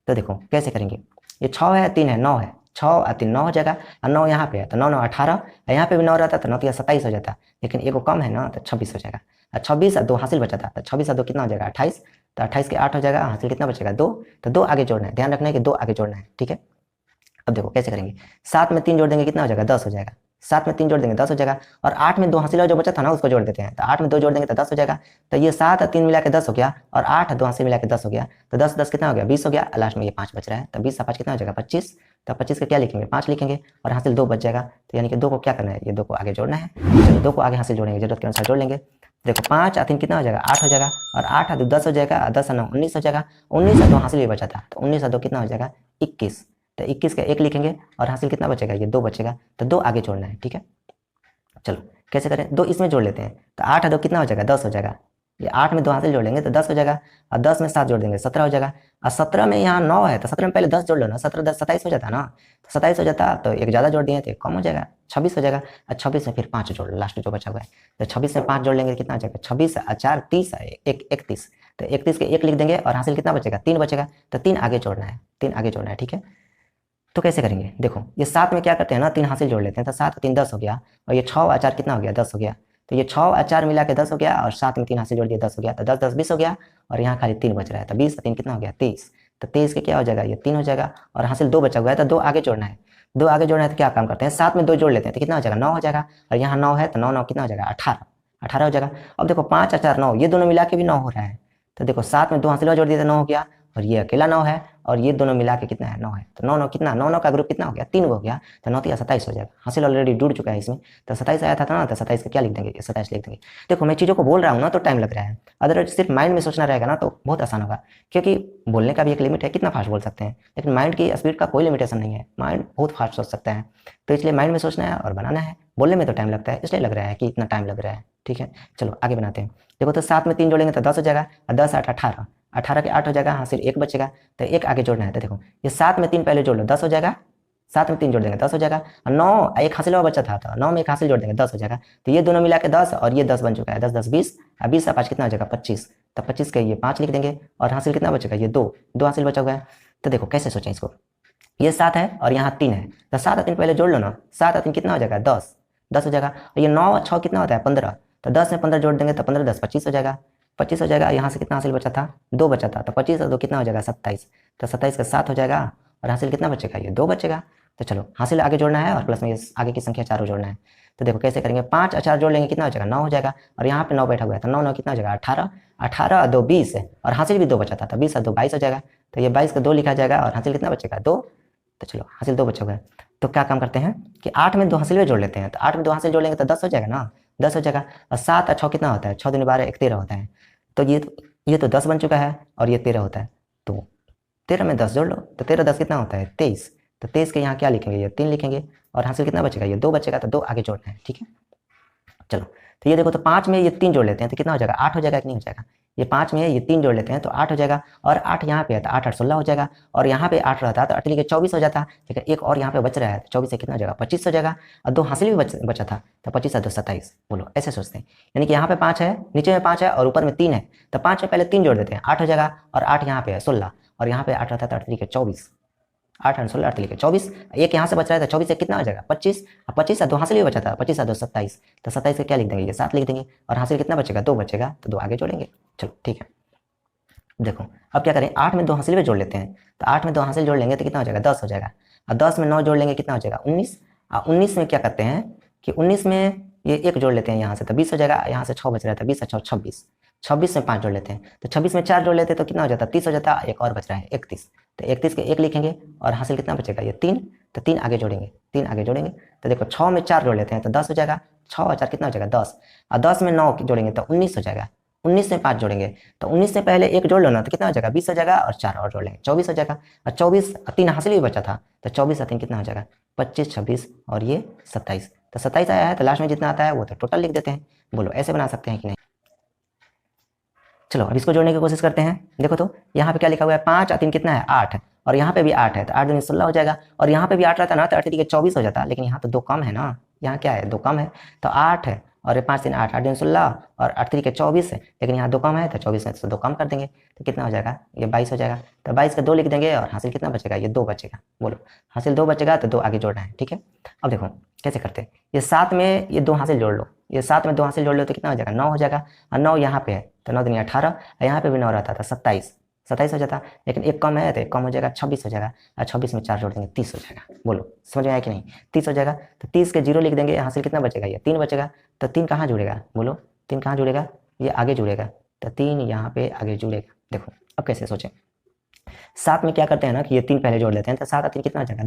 तो देखो कैसे करेंगे, ये 6 है 3 है 9 है, 6 और 3 9 हो जाएगा, और 9 यहाँ पे है तो 9 9 18, यहाँ पे भी 9 रहता तो 9 27 हो जाता, लेकिन एक कम है ना तो 26 हो जाएगा, और 26 और 2 हासिल बचा था तो 26 और 2 कितना हो जाएगा 28, तो 28 के 8 हो जाएगा, हासिल कितना बचेगा 2, तो 2 आगे जोड़ना है, ध्यान रखना है कि 2 आगे जोड़ना है। ठीक है, अब देखो कैसे करेंगे, 7 में 3 जोड़ देंगे कितना हो जाएगा 10 हो जाएगा, 7 में 3 जोड़ देंगे 10 हो जाएगा, और 8 में 2 हासिल जो बचा था ना उसको जोड़ देते हैं, तो 8 में 2 जोड़ देंगे तो 10 हो जाएगा, तो ये 7 और 3 मिला के 10 हो गया, और 8 और 2 हासिल मिला के 10 हो गया, तो 10 10 कितना हो गया 20 हो गया, लास्ट में ये 5 बच रहा है, तो 20 से 5 कितना हो जाएगा 25, तो 25 का क्या लिखेंगे 5 लिखेंगे, और हासिल 2 बच जाएगा, तो यानी कि 2 को क्या करना है ये 2 को आगे जोड़ना है। चलो 2 को आगे हासिल जोड़ेंगे, जरूरत के अनुसार जोड़ लेंगे। देखो 5 और 3 कितना हो जाएगा 8 हो जाएगा, और 8 और 2 10 हो जाएगा, और 10 और 9 19 हो जाएगा, 19 और 2 हासिल भी बचा था तो 19 और 2 कितना हो जाएगा 21, तो 21 का 1 लिखेंगे, और हासिल कितना बचेगा ये 2 बचेगा, तो 2 आगे जोड़ना है। ठीक है, चलो कैसे करें, 2 इसमें जोड़ लेते हैं, तो 8 और 2 कितना हो जाएगा 10 हो जाएगा, ये 8 में 2 हासिल जोड़ लेंगे तो 10 हो जाएगा, और 10 में 7 जोड़ देंगे 17 हो जाएगा, और 17 में यहाँ 9 है तो 17 में पहले 10 जोड़ लो ना, 17 10 27 हो जाता ना, तो 27 हो जाता, तो एक ज़्यादा जोड़ दिए तो एक कम हो जाएगा 26 हो जाएगा, और 26 में फिर 5 जोड़ लो लास्ट में जो बचा हुआ है, तो 26 में 5 जोड़ लेंगे कितना हो जाएगा 26 और 4 30 एक 31, तो 31 के 1 लिख देंगे, और हासिल कितना बचेगा 3 बचेगा, तो 3 आगे जोड़ना है, 3 आगे जोड़ना है। ठीक है, तो कैसे करेंगे, देखो ये 7 में क्या करते हैं ना 3 हासिल जोड़ लेते हैं, तो 7 3 10 हो गया, और ये 6 और 4 कितना हो गया 10 हो गया, तो ये 6 और 4 मिला के 10 हो गया, और 7 में 3 हासिल जोड़ दिया 10 हो गया, तो 10 10 20 हो गया, और यहाँ खाली 3 बच रहा है, तो 20 और 3 कितना हो गया 23, तो 23 के क्या हो जाएगा ये 3 हो जाएगा, और हासिल 2 बचा हुआ है तो 2 आगे जोड़ना है। 2 आगे जोड़ना है तो क्या काम करते हैं 7 में 2 जोड़ लेते हैं तो कितना हो जाएगा 9 हो जाएगा, और यहाँ 9 है तो 9 9 कितना हो जाएगा 18 18 हो जाएगा। अब देखो 5 और 4 9 ये दोनों मिला के भी 9 हो रहा है, तो देखो 7 में 2 हासिल जोड़ दिया तो 9 हो गया, और ये अकेला 9 है, और ये दोनों मिला के कितना है 9 है, तो 9 9 कितना 9 9 का ग्रुप कितना हो गया 3 हो गया, तो 9 3 27 हो जाएगा, हासिल ऑलरेडी जुड़ चुका है इसमें, तो 27 आया था ना, तो 27 का क्या लिख देंगे 27 लिख देंगे। देखो मैं चीज़ों को बोल रहा हूँ ना तो टाइम लग रहा है, अगर सिर्फ माइंड में सोचना रहेगा ना तो बहुत आसान होगा, क्योंकि बोलने का भी एक लिमिट है, कितना फास्ट बोल सकते हैं, लेकिन माइंड की स्पीड का कोई लिमिटेशन नहीं है, माइंड बहुत फास्ट सोच सकता है, तो इसलिए माइंड में सोचना है और बनाना है, बोलने में तो टाइम लगता है, इसलिए लग रहा है कि इतना टाइम लग रहा है। ठीक है, चलो आगे बनाते हैं। देखो तो 7 में 3 जोड़ेंगे तो 10 हो जाएगा, और 10 8 18 18 के 8 हो जाएगा, हाँ सिर्फ 1 बचेगा, तो 1 आगे जोड़ना है, तो देखो ये 7 में 3 पहले जोड़ लो 10 हो जाएगा, 7 में 3 जोड़ देंगे 10 हो जाएगा, और 9 एक हासिल बचा था तो 9 में एक हासिल जोड़ देंगे 10 हो जाएगा, तो ये दोनों मिला के 10 और ये 10 बन चुका है, 10 10 20, और 20 से 5 कितना हो जाएगा 25, तो 25 के ये 5 लिख देंगे, और हासिल कितना बचेगा ये 2 2 हासिल बचा हुआ है। तो देखो कैसे सोचें इसको, ये 7 है और यहाँ 3 है, तो 7 और 3 पहले जोड़ लो ना, 7 और 3 कितना हो जाएगा 10 10 हो जाएगा, और ये 9 और 6 कितना होता है 15, तो 10 में 15 जोड़ देंगे तो 15 10 25 हो जाएगा, 25 हो जाएगा, यहाँ से कितना हासिल बचा था 2 बचा था, तो 25 और 2 कितना हो जाएगा 27, तो 27 का 7 हो जाएगा, और हासिल कितना बचेगा ये 2 बचेगा। तो चलो हासिल आगे जोड़ना है और प्लस में आगे की संख्या चारों जोड़ना है, तो देखो कैसे करेंगे 5 और 4 जोड़ लेंगे कितना हो जाएगा 9 हो जाएगा, और यहाँ पे 9 बैठा हुआ है तो 9 9 कितना हो जाएगा 18 18 और 2 20 है, और हासिल भी 2 बचा था तो 20 और 2 22 हो जाएगा, तो ये 22 का 2 लिखा जाएगा, और हासिल कितना बचेगा 2, तो चलो हासिल 2 बचा हुआ है। तो क्या काम करते हैं कि 8 में 2 हासिल में जोड़ लेते हैं, तो 8 में 2 हासिल जोड़ लेंगे तो 10 हो जाएगा ना, 10 हो जाएगा, और 7 और 6 कितना होता है 6 दूनी 12 1 13 होता है, तो ये तो 10 बन चुका है, और ये 13 होता है, तो 13 में 10 जोड़ लो, तो 13 10 कितना होता है 23, तो 23 के यहाँ क्या लिखेंगे ये 3 लिखेंगे, और हासिल कितना बचेगा ये 2 बचेगा, तो 2 आगे जोड़ना है। ठीक है, चलो तो ये देखो तो 5 में ये 3 जोड़ लेते हैं तो कितना हो जाएगा 8 हो जाएगा कि नहीं हो जाएगा, ये 5 में है, ये 3 जोड़ लेते हैं तो 8 हो जाएगा, और 8 यहाँ पे है तो 8 8 16 हो जाएगा, और यहाँ पे 8 रहता तो 8 के 24 हो जाता, लेकिन एक और यहाँ पे बच रहा है तो 24 से कितना हो जाएगा 25 हो जाएगा, और 2 हासिल भी बचा था तो 25 और 2 27। बोलो ऐसे सोचते हैं, यानी कि यहाँ पे 5 है, नीचे में 5 है और ऊपर में 3 है, तो 5 में पहले 3 जोड़ देते हैं, 8 हो जाएगा, और 8 यहाँ पे है 16, और यहाँ पे 8 रहता है तो 8 के 24, 8 और 16 8 के 24, एक यहाँ से बच रहा है तो 24 से कितना हो जाएगा 25, और 25 और 2 हासिल भी बचा था, 25 और 2 27, तो 27 से क्या लिख देंगे, ये 7 लिख देंगे, और हासिल कितना बचेगा 2 बचेगा, तो 2 आगे जोड़ेंगे। चलो ठीक है, देखो अब क्या करें, 8 में 2 हासिल भी जोड़ लेते हैं, तो 8 में 2 हासिल जोड़ लेंगे तो कितना हो जाएगा 10 हो जाएगा, और 10 में 9 जोड़ लेंगे कितना हो जाएगा 19, और 19 में क्या करते हैं कि 19 में ये 1 जोड़ लेते हैं यहाँ से तो 20 हो जाएगा, यहाँ से 6 बच रहा था 20 और 6 26, 26 में 5 जोड़ लेते हैं तो 26 में 4 जोड़ लेते हैं तो कितना हो जाता 30 हो जाता, एक और बच रहा है 31, तो 31 के 1 लिखेंगे और हासिल कितना बचेगा ये 3, तो 3 आगे जोड़ेंगे, 3 आगे जोड़ेंगे तो देखो 6 में 4 जोड़ लेते हैं तो 10 हो जाएगा, 6 और 4 कितना हो जाएगा 10, और 10 में 9 जोड़ेंगे तो 19 हो जाएगा, 19 में 5 जोड़ेंगे तो 19 से पहले 1 जोड़ लो ना तो कितना हो जाएगा 20 हो जाएगा, और 4 और जोड़ लेंगे 24 हो जाएगा, और 24 3 हासिल भी बचा था तो 24 और 3 कितना हो जाएगा 25 26 और ये 27, तो 27 आया है तो लास्ट में जितना आता है वो तो टोटल लिख देते हैं। बोलो ऐसे बना सकते हैं कि नहीं। चलो अब इसको जोड़ने की कोशिश करते हैं, देखो तो यहाँ पे क्या लिखा हुआ है 5 और 3 कितना है 8, और यहाँ पे भी 8 है तो 8 दूनी 16 हो जाएगा, और यहाँ पे भी 8 रहता ना तो 8 के 24 हो जाता, लेकिन यहाँ तो 2 कम है ना, यहाँ क्या है 2 कम है तो 8 है, और 5 3 8 8 दूनी 16 और 8 के 24 है, लेकिन यहाँ 2 कम है तो 24 में से 2 कम कर देंगे तो कितना हो जाएगा ये 22 हो जाएगा, तो 22 का 2 लिख देंगे और हासिल कितना बचेगा ये 2 बचेगा। बोलो हासिल 2 बचेगा तो 2 आगे जोड़ना है, ठीक है। अब देखो कैसे करते हैं, ये 7 में ये 2 हासिल जोड़ लो, ये 7 में 2 हासिल जोड़ लो तो कितना हो जाएगा 9 हो जाएगा, और 9 यहाँ पे है तो 9 दूनी 18, यहाँ पे भी 9 रहता था 27 हो जाता, लेकिन एक कम है तो एक कम हो जाएगा 26 हो जाएगा, और 26 में 4 जोड़ देंगे 30 हो जाएगा। बोलो समझ में आया कि नहीं, 30 हो जाएगा, तो 30 के 0 लिख देंगे, हासिल कितना बचेगा ये 3 बचेगा, तो 3 कहाँ जुड़ेगा, बोलो 3 कहाँ जुड़ेगा, ये आगे जुड़ेगा, तो 3 यहाँ पे आगे जुड़ेगा। देखो अब कैसे सोचें, 7 में क्या करते हैं ना कि ये 3 पहले जोड़ लेते हैं तो 7 और 3 कितना हो जाएगा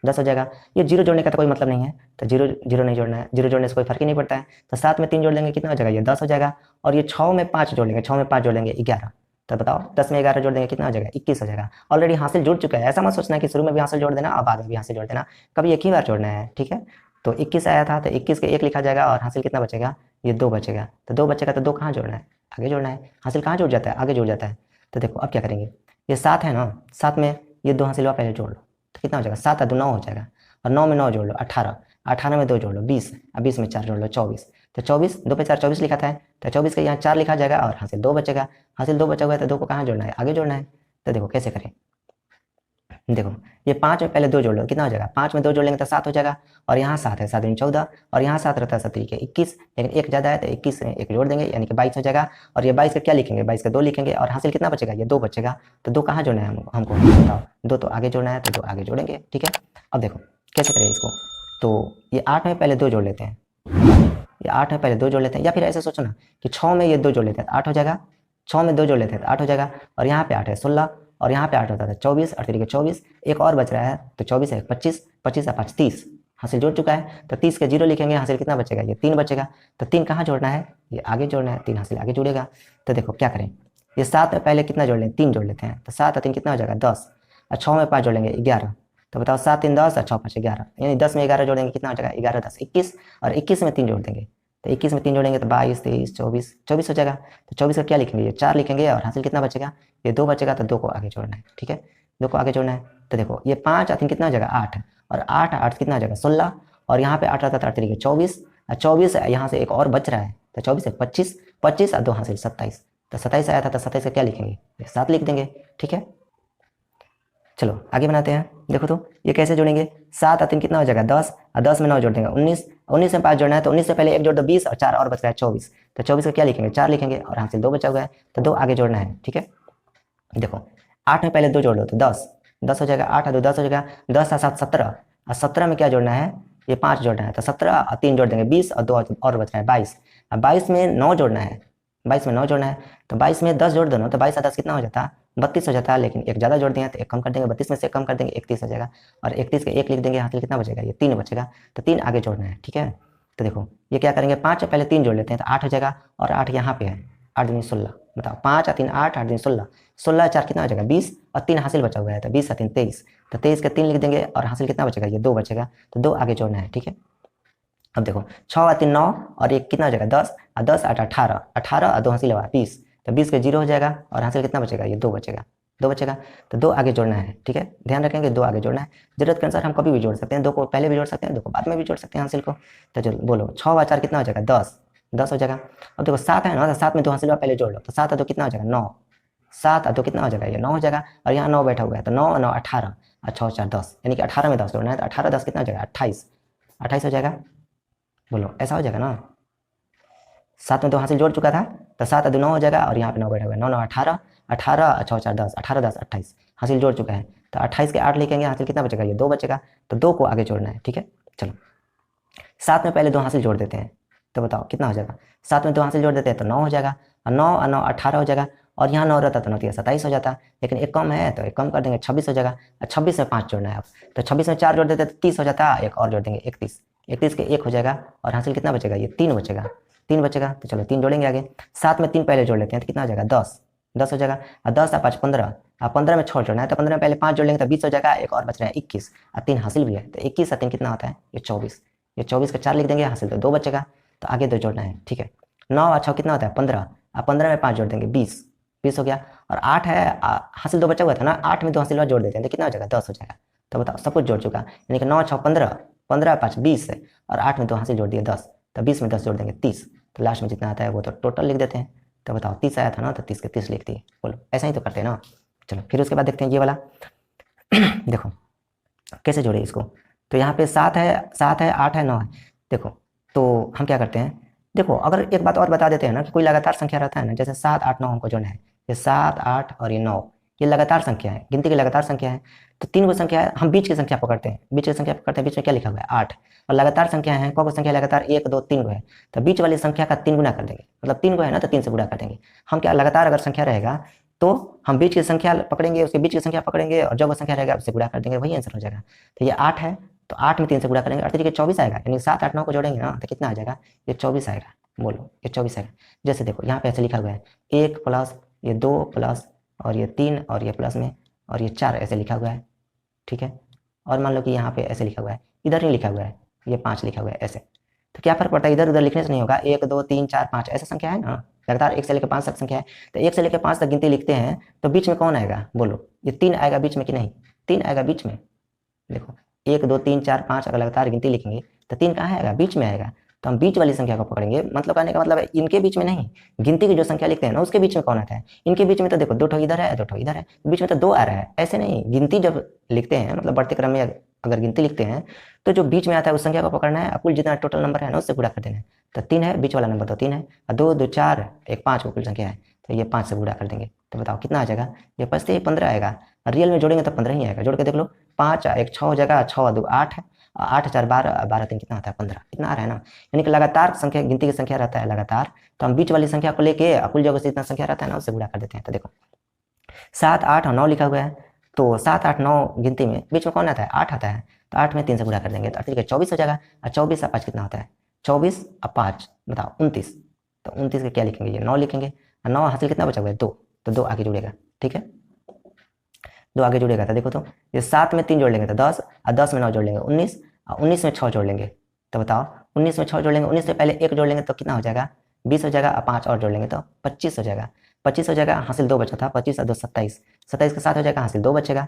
10 हो जाएगा, ये 0 जोड़ने का तो कोई मतलब नहीं है तो 0 नहीं जोड़ना है, 0 जोड़ने से कोई फर्क ही नहीं पड़ता है, तो 7 में 3 जोड़ लेंगे कितना हो जाएगा ये 10 हो जाएगा, और ये 6 में 5 जोड़ लेंगे, 6 में 5 जोड़ लेंगे 11, तो बताओ 10 में 11 जोड़ देंगे कितना हो जाएगा 21 हो जाएगा। ऑलरेडी हासिल जुड़ चुका है, ऐसा मत सोचना कि शुरू में भी हासिल जोड़ देना और बाद में भी हासिल जोड़ देना, कभी एक ही बार जोड़ना है, ठीक है। तो 21 आया था तो 21 के 1 लिखा जाएगा, और हासिल कितना बचेगा ये 2 बचेगा, तो 2 बचेगा तो 2 कहाँ जोड़ना है आगे जोड़ना है, हासिल कहाँ जुड़ जाता है आगे जुड़ जाता है। तो देखो अब क्या करेंगे, ये 7 है ना, 7 में ये 2 हासिल पहले जोड़ लो तो कितना हो जाएगा 7 और 2 9 हो जाएगा, और 9 में 9 जोड़ लो 18, 18 में 2 जोड़ लो 20, और 20 में 4 जोड़ लो 24, तो 24 2 पे 4 24 लिखा था तो 24 का यहाँ 4 लिखा जाएगा, और हासिल 2 बचेगा, हासिल 2 बचा हुआ है तो 2 को कहाँ जोड़ना है आगे जोड़ना है। तो देखो कैसे करें, देखो ये 5 में पहले 2 जोड़ लो कितना हो जाएगा, 5 में 2 जोड़ लेंगे तो 7 हो जाएगा, और यहाँ 7 है 7 दूनी 14, और यहाँ 7 रहता है 7 के 21, लेकिन 1 ज़्यादा है तो 21 में 1 जोड़ देंगे यानी कि 22 हो जाएगा, और ये 22 का क्या लिखेंगे 22 का 2 लिखेंगे, और हासिल कितना बचेगा ये 2 बचेगा, तो 2 कहाँ जोड़ना है हमको बताओ, 2 तो आगे जोड़ना है तो 2 आगे जोड़ेंगे, ठीक है। अब देखो कैसे करें इसको, तो ये 8 में पहले 2 जोड़ लेते हैं, ये 8 में पहले 2 जोड़ लेते हैं, या फिर ऐसे सोचो ना कि 6 में ये 2 जोड़ लेते हैं 8 हो जाएगा, 6 में 2 जोड़ लेते हैं तो 8 हो जाएगा, और यहाँ पे 8 है 16, और यहाँ पे 8 होता था 24 और 3 के 24, एक और बच रहा है तो 24 है 25, 25 और 5 30, हासिल जोड़ चुका है तो 30 के 0 लिखेंगे, हासिल कितना बचेगा ये 3 बचेगा, तो 3 कहाँ जोड़ना है ये आगे जोड़ना है, 3 हासिल आगे जुड़ेगा। तो देखो क्या करें, ये 7 में पहले कितना जोड़ लें 3 जोड़ लेते हैं, तो 7 और 3 कितना हो जाएगा 10, और 6 में 5 जोड़ लेंगे 11, तो बताओ 7 3 10 और 6 5 11, यानी 10 में 11 जोड़ेंगे कितना हो जाएगा 11 10 21, और 21 में 3 जोड़ देंगे तो 21 में 3 जोड़ेंगे तो 22 23 24 24 हो जाएगा, तो 24 का क्या लिखेंगे ये 4 लिखेंगे, और हासिल कितना बचेगा ये 2 बचेगा, तो 2 को आगे जोड़ना है, ठीक है 2 को आगे जोड़ना है। तो देखो ये 5 और 3 कितना हो जाएगा 8, और 8 8 कितना हो जाएगा 16, और यहाँ पे 8 रहता था 8 तरीके 24, और 24 यहाँ से एक और बच रहा है तो 24 है 25, 25 और 2 हासिल 27, तो 27 आया था तो 27 का क्या लिखेंगे 7 लिख देंगे, ठीक है। चलो आगे बनाते हैं, देखो तो ये कैसे जोड़ेंगे, 7 और 3 कितना हो जाएगा 10, और 10 में 9 जोड़ देंगे 19, 19 में 5 जोड़ना है तो 19 से पहले 1 जोड़ दो 20, और 4 और बच रहा है 24, तो 24 का क्या लिखेंगे 4 लिखेंगे, और हासिल 2 बचा हुआ है तो 2 आगे जोड़ना है, ठीक है। देखो 8 में पहले 2 जोड़ लो तो 10 हो जाएगा, 8 और 2 10 हो जाएगा, 10 और 7 17, और 17 में क्या जोड़ना है ये 5 जोड़ना है तो 17 और 3 जोड़ देंगे 20, और 2 और बच रहा है 22, और 22 में 9 जोड़ना है, 22 में 9 जोड़ना है तो 22 में 10 जोड़ दो ना तो 22 और 10 कितना हो जाता 32 हो जाता है, लेकिन एक ज़्यादा जोड़ दिया तो एक कम कर देंगे, 32 में से कम कर देंगे 31 हो जाएगा, और 31 के 1 लिख देंगे, हासिल कितना बचेगा ये 3 बचेगा, तो 3 आगे जोड़ना है, ठीक है। तो देखो ये क्या करेंगे 5 से पहले 3 जोड़ लेते हैं तो 8 हो जाएगा, और 8 यहाँ पे है 8 दूनी 16, बताओ 5 और 3 8 8 दूनी 16, 16 4 कितना हो जाएगा 20, और 3 हासिल बचा हुआ है तो 20 और 3 23, तो 23 के 3 लिख देंगे, और हासिल कितना बचेगा ये 2 बचेगा, तो 2 आगे जोड़ना है, ठीक है। अब देखो 6 और 3 9, और एक कितना हो जाएगा 10, और 10 8 18, 18 और 2 हासिल हुआ 20, तो 20 के 0 हो जाएगा और हासिल कितना बचेगा, ये 2 बचेगा, 2 बचेगा। तो 2 आगे जोड़ना है, ठीक है, ध्यान रखेंगे 2 आगे जोड़ना है। जरूरत के अनुसार हम कभी भी जोड़ सकते हैं, 2 को पहले भी जोड़ सकते हैं, 2 को बाद में भी जोड़ सकते हैं हासिल को। तो चलो बोलो 6 और 4 कितना हो जाएगा, 10, 10 हो जाएगा। अब देखो 7 है ना, तो 7 में 2 हासिल पहले जोड़ लो, तो 7 और 2 कितना हो जाएगा, 9, 7 और 2 कितना हो जाएगा, ये 9 हो जाएगा। और यहाँ 9 बैठा हुआ है, तो 9 9 18 और 6 4 10, यानी कि 18 में 10 जोड़ना है, तो 18 10 कितना हो जाएगा, 28, 28 हो जाएगा। बोलो ऐसा हो जाएगा ना, 7 में 2 हासिल जोड़ चुका था, तो 7 और 2 9 हो जाएगा, और यहाँ पे 9 बैठा हुआ है, 9 9 18, 18 और 6 4 10, 18 10 28 हासिल जोड़ चुका है। तो 28 के 8 लिखेंगे, हासिल कितना बचेगा, ये 2 बचेगा। तो 2 को आगे जोड़ना है, ठीक है। चलो 7 में पहले 2 हासिल जोड़ देते हैं, तो बताओ कितना हो जाएगा, 7 में 2 हासिल जोड़ देते हैं तो 9 हो जाएगा, और 9 और 9 18 हो जाएगा, और यहाँ 9 रहता तो 9 27 हो जाता, लेकिन एक कम है तो एक कम कर देंगे, 26 हो जाएगा। और 26 में 5 जोड़ना है अब, तो 26 में 4 जोड़ देते तो 30 हो जाता, एक और जोड़ देंगे 31, 31 के 1 हो जाएगा, और हासिल कितना बचेगा, ये 3 बचेगा, 3 बचेगा। तो चलो 3 जोड़ेंगे आगे, 7 में 3 पहले जोड़ लेते हैं, तो कितना हो जाएगा, 10, 10 हो जाएगा। और 10 और 5 15, और 15 में 6 जोड़ना है, तो 15 में पहले 5 जोड़ लेंगे तो 20 हो जाएगा, एक और बच रहा है 21, और 3 हासिल भी है, तो 21 और 3 कितना होता है, ये 24, ये 24 का 4 लिख देंगे, हासिल तो 2 बचेगा। तो आगे 2 जोड़ना है, ठीक है। 9 और 6 कितना होता है, 15, और 15 में 5 जोड़ देंगे 20, 20 हो गया। और 8 है, हासिल 2 बचा हुआ था ना, 8 में 2 हासिल और जोड़ देते हैं, तो कितना हो जाएगा, 10 हो जाएगा। तो बताओ सब कुछ जोड़ चुका, यानी कि 9 6 15, 15 5 20, और 8 में 2 हासिल जोड़ दिए 10, तो 20 में 10 जोड़ देंगे 30, तो लास्ट में जितना आता है वो तो टोटल लिख देते हैं। तो बताओ 30 आया था ना, तो 30 के 30 लिख दिए। बोलो ऐसा ही तो करते हैं ना। चलो फिर उसके बाद देखते हैं ये वाला देखो कैसे जोड़े इसको। तो यहाँ पे 7 है, 7 है, 8 है, 9 है। देखो तो हम क्या करते हैं, देखो अगर एक बात और बता देते हैं ना, कि कोई लगातार संख्या रहता है ना, जैसे 7 8 9 हमको जोड़ना है, ये 7 8 और ये 9, ये लगातार संख्या है, गिनती की लगातार संख्या है। तो 3 गो संख्या है, हम बीच की संख्या पकड़ते हैं, बीच की संख्या पकड़ते हैं, बीच में क्या लिखा हुआ है, 8, और लगातार संख्या है, कौन संख्या लगातार, 1 2 3 गो है, तो बीच वाली संख्या का 3 गुना कर देंगे, मतलब 3 गो है ना, तो 3 से गुणा कर देंगे। हम क्या, लगातार अगर संख्या रहेगा तो हम बीच की संख्या पकड़ेंगे, उसके बीच की संख्या पकड़ेंगे, और जो वो संख्या रहेगा उससे गुणा कर देंगे, वही आंसर हो जाएगा। तो ये 8 है, तो 8 में 3 से गुणा करेंगे, 8 तरीके 24 आएगा, यानी 7 8 9 को जोड़ेंगे ना, तो कितना आ जाएगा, ये 24 आएगा। बोलो ये 24 आएगा। जैसे देखो यहाँ पे ऐसे लिखा हुआ है, 1 प्लस ये 2 प्लस और ये 3 और ये प्लस में और ये 4 ऐसे लिखा हुआ है, ठीक है। और मान लो कि यहाँ पे ऐसे लिखा हुआ है, इधर नहीं लिखा हुआ है, ये 5 लिखा हुआ है ऐसे, तो क्या फर्क पड़ता है, इधर उधर लिखने से नहीं होगा, 1 2 3 4 5 ऐसा संख्या है ना, लगातार 1 से लेकर 5 तक संख्या है, तो 1 से लेकर 5 तक गिनती लिखते हैं, तो बीच में कौन आएगा, बोलो ये 3 आएगा बीच में कि नहीं, 3 आएगा बीच में। देखो 1 2 3 4 5 अगर लगातार गिनती लिखेंगे तो 3 कहाँ आएगा, बीच में आएगा, तो हम बीच वाली संख्या को पकड़ेंगे। मतलब कहने का मतलब है इनके बीच में नहीं, गिनती की जो संख्या लिखते हैं ना उसके बीच में कौन आता है, इनके बीच में तो देखो 2 ठो इधर है 2 ठो इधर है, बीच में तो 2 आ रहा है, ऐसे नहीं, गिनती जब लिखते हैं मतलब बढ़ते क्रम में अगर गिनती लिखते हैं तो जो बीच में आता है उस संख्या को पकड़ना है, कुल जितना टोटल नंबर है ना उससे गुणा कर देना है। तो 3 है, बीच वाला नंबर तो 3 है, और 2 2 4 1 5 कुल संख्या है, तो ये 5 से गुणा कर देंगे। तो बताओ कितना आ जाएगा, ये 5 से 15 आएगा, रियल में जोड़ेंगे तो 15 ही आएगा। जोड़ के देख लो, 5 1 6 हो जाएगा, 6 2 8 है, 8 4 12, 12 3 कितना आता है 15, कितना आ रहा है ना। यानी कि लगातार संख्या, गिनती की संख्या रहता है लगातार, तो हम बीच वाली संख्या को लेके कुल जगह से जितना संख्या रहता है ना उससे गुणा कर देते हैं। तो देखो 7 8 और 9 लिखा हुआ है, तो 7 8 9 गिनती में बीच में कौन आता है, 8 आता है, तो 8 में 3 से गुणा कर देंगे, तो 8 3 24 हो जाएगा, और 24 और 5 कितना होता है, 24 और 5 बताओ 29, तो 29 का क्या लिखेंगे, ये 9 लिखेंगे, और 9 हासिल कितना बचा हुआ है 2, तो 2 आगे जुड़ेगा, ठीक है, 2 आगे जुड़ेगा। तो देखो तो ये 7 में 3 जोड़ लेंगे तो 10, और 10 में 9 जोड़ लेंगे 19, और 19 में 6 जोड़ लेंगे, तो बताओ 19 में 6 जोड़ लेंगे, 19 से पहले 1 जोड़ लेंगे तो कितना हो जाएगा 20 हो जाएगा, और 5 और जोड़ लेंगे तो 25 हो जाएगा, 25 हो जाएगा, हासिल 2 बचा था, 25 और 2 27, 27 के साथ हो जाएगा, हासिल 2 बचेगा,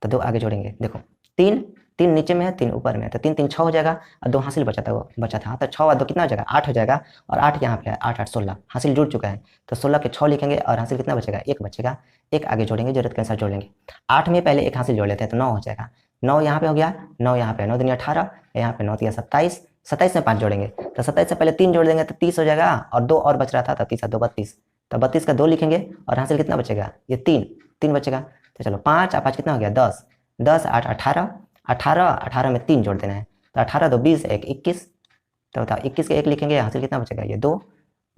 तो 2 आगे जोड़ेंगे। देखो 3 3 नीचे में है 3 ऊपर में है, तो 3 3 6 हो जाएगा, और 2 हासिल बचा था, वो बचा था, तो 6 और 2 कितना हो जाएगा 8 हो जाएगा, और 8 यहाँ पे है, 8 8 16 हासिल जुड़ चुका है, तो 16 के 6 लिखेंगे, और हासिल कितना बचेगा 1 बचेगा, 1 आगे जोड़ेंगे, जरूरत के अनुसार जोड़ लेंगे। 8 में पहले 1 हासिल जोड़ लेते हैं, तो 9 हो जाएगा, 9 यहाँ पे हो गया, 9 यहाँ पे 9 दूनी 18, यहाँ पे 9 तिया 27, 27 में 5 जोड़ेंगे, तो 27 से पहले 3 जोड़ देंगे तो 30 हो जाएगा, और 2 और बच रहा था, तो 30 और 2 32, तो 32 का 2 लिखेंगे, और हासिल कितना बचेगा, ये 3 बचेगा। तो चलो 5 और 5 कितना हो गया 10, 10 8 18, 18 18 में 3 जोड़ देना है, तो 18 2 20 1 21, तो बताओ 21 के 1 लिखेंगे, हासिल कितना बचेगा, ये 2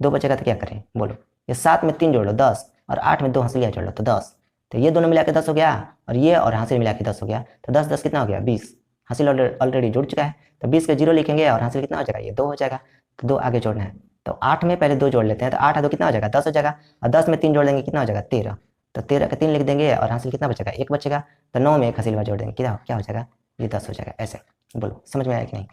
बचेगा, तो क्या करें बोलो, ये 7 में 3 जोड़ लो 10, और 8 में 2 हासिल जोड़ लो तो 10, तो ये दोनों मिला के 10 हो गया, और ये और हासिल मिला के 10 हो गया, तो 10 10 कितना हो गया 20, हासिल ऑलरेडी जुड़ चुका है, तो 20 के 0 लिखेंगे, और हासिल कितना हो जाएगा, ये 2 हो जाएगा, तो 2 आगे जोड़ना है। तो 8 में पहले 2 जोड़ लेते हैं, तो 8 और 2 कितना हो जाएगा 10 हो जाएगा, और 10 में 3 जोड़ देंगे कितना हो जाएगा 13, तो 13 का 3 लिख देंगे, और हासिल कितना बचेगा 1 बचेगा, तो 9 में 1 हासिल जोड़ देंगे, क्या हो जाएगा, ये 10 हो जाएगा। ऐसे बोलो समझ में आया कि नहीं।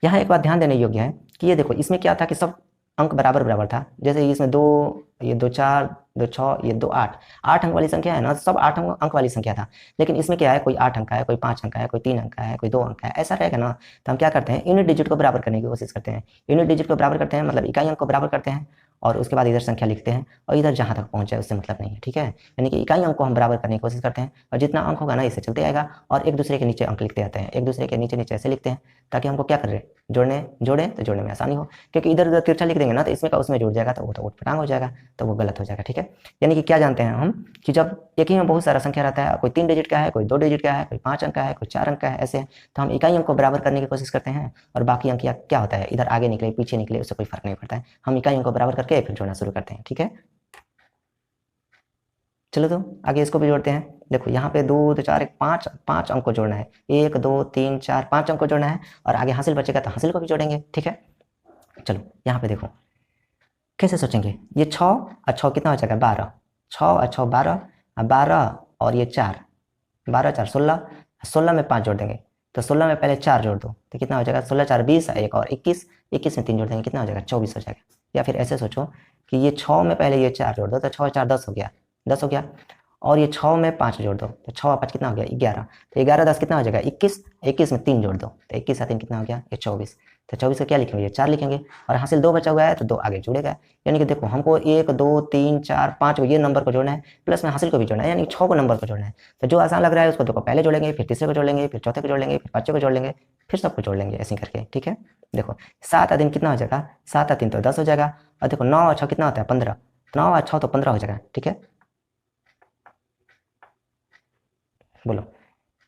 यहाँ एक बात ध्यान देने योग्य है कि ये देखो इसमें क्या था कि सब अंक बराबर बराबर था, जैसे इसमें 2, ये 2 4, 2 6, ये 2 8, 8 अंक वाली संख्या है ना, सब 8 अंक वाली संख्या था। लेकिन इसमें क्या है, कोई 8 अंक का है, कोई 5 अंक का है, कोई 3 अंक का है, कोई 2 अंक का है, ऐसा रहेगा ना। तो हम क्या करते हैं, यूनिट डिजिट को बराबर करने की कोशिश करते हैं। यूनिट डिजिट को बराबर करते हैं मतलब इकाई अंक को बराबर करते हैं, और उसके बाद इधर संख्या लिखते हैं, और इधर जहां तक पहुंच जाए उससे मतलब नहीं है, ठीक है। यानी कि इकाई अंक को हम बराबर करने की कोशिश करते हैं, और जितना अंक होगा ना इसे चलते आएगा, और एक दूसरे के नीचे अंक लिखते आते हैं, एक दूसरे के नीचे नीचे ऐसे लिखते हैं, ताकि हमको क्या कर रहे, जोड़े तो जोड़ने में आसानी हो। क्योंकि इधर उधर तिरछा लिख देंगे ना, तो इसमें का उसमें जुड़ जाएगा, तो वो तो उठपटांग हो जाएगा, तो वो गलत हो जाएगा, ठीक है। यानी कि क्या जानते हैं हम, कि जब एक ही में बहुत सारा संख्या रहता है, कोई 3 डिजिट का है, कोई 2 डिजिट का है, कोई 5 अंक का है, कोई 4 अंक का है, ऐसे, तो हम इकाई अंक को बराबर करने की कोशिश करते हैं, और बाकी अंक क्या होता है, इधर आगे निकले पीछे निकले उससे कोई फर्क नहीं पड़ता है, हम इकाई अंक को बराबर करके फिर जोड़ना शुरू करते हैं, ठीक है। चलो तो आगे इसको भी जोड़ते हैं। देखो यहाँ पे 2 2 4 1 5 5 अंक को जोड़ना है, 1 2 3 4 5 अंक को जोड़ना है, और आगे हासिल बचेगा तो हासिल को भी जोड़ेंगे, ठीक है। चलो यहाँ पे देखो कैसे सोचेंगे, ये 6 और 6 कितना हो जाएगा 12, 6 और 6 12, 12 और ये 4, 12 4 16, 16 में 5 जोड़ देंगे, तो 16 में पहले 4 जोड़ दो तो कितना हो जाएगा, 16 4 20, एक और 21, 21 में 3 जोड़ देंगे कितना हो जाएगा 24 हो जाएगा। या फिर ऐसे सोचो कि ये 6 में पहले ये 4 जोड़ दो, तो 6 4 10 हो गया, 10 हो गया, और ये 6 में 5 जोड़ दो, तो 6 और 5 कितना हो गया 11, तो 11 10 कितना हो जाएगा 21, 21 में 3 जोड़ दो, तो 21 और 3 कितना हो गया ये 24, तो 24 का क्या लिखेंगे, ये 4 लिखेंगे, और हासिल 2 बचा हुआ है तो 2 आगे जुड़ेगा। यानी कि देखो हमको 1 2 3 4 5 ये नंबर को जोड़ना है, प्लस में हासिल को भी जोड़ना है, यानी 6 को नंबर को जोड़ना है। तो जो आसान लग रहा है उसको देखो पहले जोड़ेंगे, फिर तीसरे को जोड़ लेंगे, फिर चौथे को जोड़ लेंगे, फिर पांचवें को जोड़ लेंगे, फिर सबको जोड़ लेंगे, ऐसे करके, ठीक है। देखो 7 और 3 कितना हो जाएगा, 7 और 3 तो 10 हो जाएगा, और देखो 9 और 6 कितना होता है 15, 9 और 6 तो 15 हो जाएगा, ठीक है। बोलो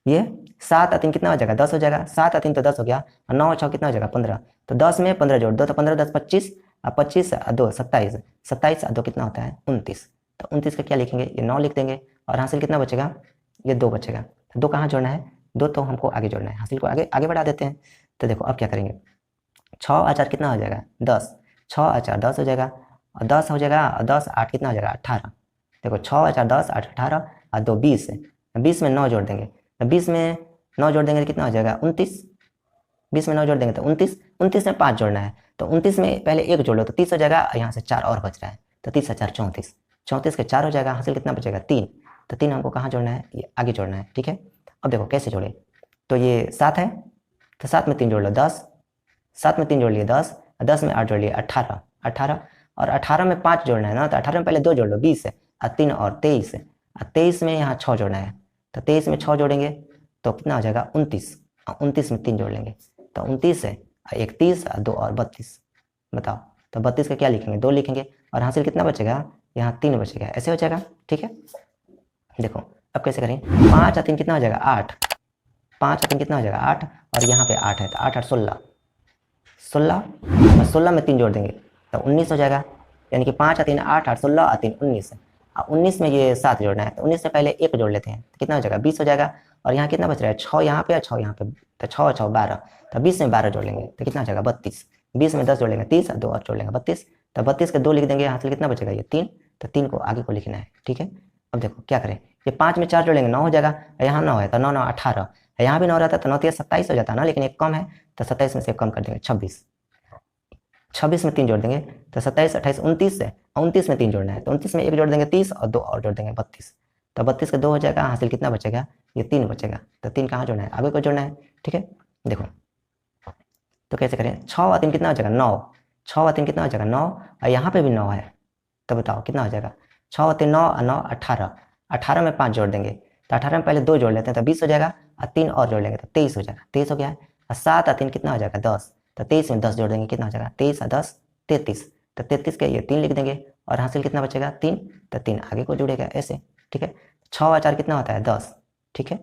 ये 7 और 3 कितना हो जाएगा 10 हो जाएगा, 7 और 3 तो 10 हो गया, और 9 और 6 कितना हो जाएगा 15, तो 10 में 15 जोड़ दो, तो 15 10 25, और 25 और 2 27, 27 और 2 कितना होता है 29, तो 29 का क्या लिखेंगे, ये 9 लिख देंगे, और हासिल कितना बचेगा, ये 2 बचेगा, तो 2 कहाँ जोड़ना है, 2 तो हमको आगे जोड़ना है, हासिल को आगे आगे बढ़ा देते हैं। तो देखो अब क्या करेंगे, 6 और 4 कितना हो जाएगा 10, 6 और 4 10 हो जाएगा, और 10 हो जाएगा, और 10 8 कितना हो जाएगा 18, देखो 6 और 4 10 8 18, और 2 20, 20 में 9 जोड़ देंगे, 20 में 9 जोड़ देंगे तो कितना हो जाएगा 29, 20 में 9 जोड़ देंगे तो 29, 29 में 5 जोड़ना है, तो 29 में पहले 1 जोड़ लो तो 30 हो जाएगा, यहाँ से 4 और बच रहा है, तो 30 और 4 34, 34 के 4 हो जाएगा, हासिल कितना बचेगा 3, तो 3 हमको कहाँ जोड़ना है, ये आगे जोड़ना है, ठीक है। अब देखो कैसे जोड़े, तो ये 7 है, तो 7 में 3 जोड़ लो 10, 7 में 3 जोड़ लिए 10, 10 में 8 जोड़ लिए 18, 18, और 18 में 5 जोड़ना है ना, तो 18 में पहले 2 जोड़ लो 20, और 3 और 23, और 23 में यहाँ 6 जोड़ना है, तो 23 में 6 जोड़ेंगे तो कितना हो जाएगा 29, और 29 में 3 जोड़ लेंगे, तो 29 है, एक 30, 2 और 32, बताओ, तो 32 का क्या लिखेंगे 2 लिखेंगे, और हासिल कितना बचेगा, यहाँ 3 बचेगा, ऐसे हो जाएगा, ठीक है। देखो अब कैसे करें, 5 और 3 कितना हो जाएगा 8, 5 और 3 कितना हो जाएगा 8, और यहाँ पे 8 है, तो 8 8 16, 16, और 16 में 3 जोड़ देंगे तो 19 हो जाएगा, यानी कि 5 और 3 8, 8 16 और 3 19, और 19 में ये 7 जोड़ना है, तो 19 से पहले 1 जोड़ लेते हैं, तो कितना हो जाएगा 20 हो जाएगा, और यहाँ कितना बच रहा है 6 यहाँ पे और 6 यहाँ पे, तो 6 और 6 12, तो 20 में 12 जोड़ लेंगे तो कितना हो जाएगा 32, 20 में 10 जोड़ लेंगे 30, और 2 और जोड़ लेंगे 32, तो 32 के 2 लिख देंगे, हासिल कितना बचेगा ये 3, तो 3 को आगे को लिखना है, ठीक है। अब देखो क्या करें, ये 5 में 4 जोड़ेंगे 9 हो जाएगा, यहाँ 9 है तो 9 9 18, यहाँ भी 9 रहता तो 9 3 27 हो जाता ना, लेकिन एक कम है तो 27 में से कम कर देंगे 26, 26 में 3 जोड़ देंगे तो 27 28 29 है, 29 में 3 जोड़ना है, तो 29 में 1 जोड़ देंगे 30, और 2 और जोड़ देंगे 32, तो 32 के 2 हो जाएगा, हासिल कितना बचेगा ये 3 बचेगा, तो 3 कहाँ जोड़ना है आगे को जोड़ना है, ठीक है। देखो तो कैसे करें, 6 और 3 कितना हो जाएगा 9, 6 और 3 कितना हो जाएगा 9, और यहाँ पे भी 9 है, तो बताओ कितना हो जाएगा 6 और 3 9 और 9 18, 18 में 5 जोड़ देंगे, तो 18 में पहले 2 जोड़ लेते हैं तो 20 हो जाएगा, और 3 और जोड़ लेंगे तो 23 हो जाएगा, 23 हो गया है, और 7 और 3 कितना हो जाएगा 10, तो 23 में 10 जोड़ देंगे कितना हो जाएगा 23 और 10 33, तो 33 के ये 3 लिख देंगे, और हासिल कितना बचेगा 3, तो 3 आगे को जुड़ेगा ऐसे, ठीक है। 6 और 4 कितना होता है 10, ठीक है।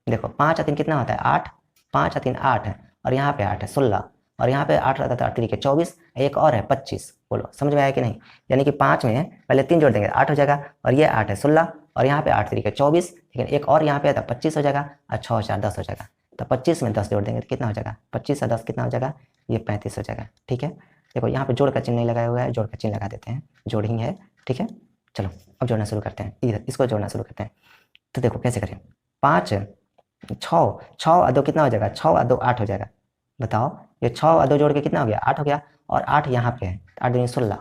देखो 5 और 3 कितना होता है 8, 5 और 3 8 है, और यहाँ पे 8 है 16, और यहाँ पे 8 रहता था 8 3 के 24, एक और है 25, बोलो समझ में आया कि नहीं। यानी कि 5 में पहले 3 जोड़ देंगे 8 हो जाएगा, और ये 8 है 16, और यहाँ पे 8 3 के 24, लेकिन एक और यहाँ पे था 25 हो जाएगा, और 6 और 4 10 हो जाएगा, तो 25 में 10 जोड़ देंगे तो कितना हो जाएगा 25 और 10 कितना हो जाएगा ये 35 हो जाएगा, ठीक है। देखो यहाँ पे जोड़ का चिन्ह नहीं लगाया हुआ है, जोड़ का चिन्ह लगा देते हैं, जोड़ ही है, ठीक है। चलो अब जोड़ना शुरू करते हैं, इधर इसको जोड़ना शुरू करते हैं। तो देखो कैसे करें, 5 6 और 2 कितना हो जाएगा 6 और 2 8 हो जाएगा, बताओ ये 6 और 2 जोड़ के कितना हो गया 8 हो गया, और 8 यहाँ पे है, 8 दूनी 16।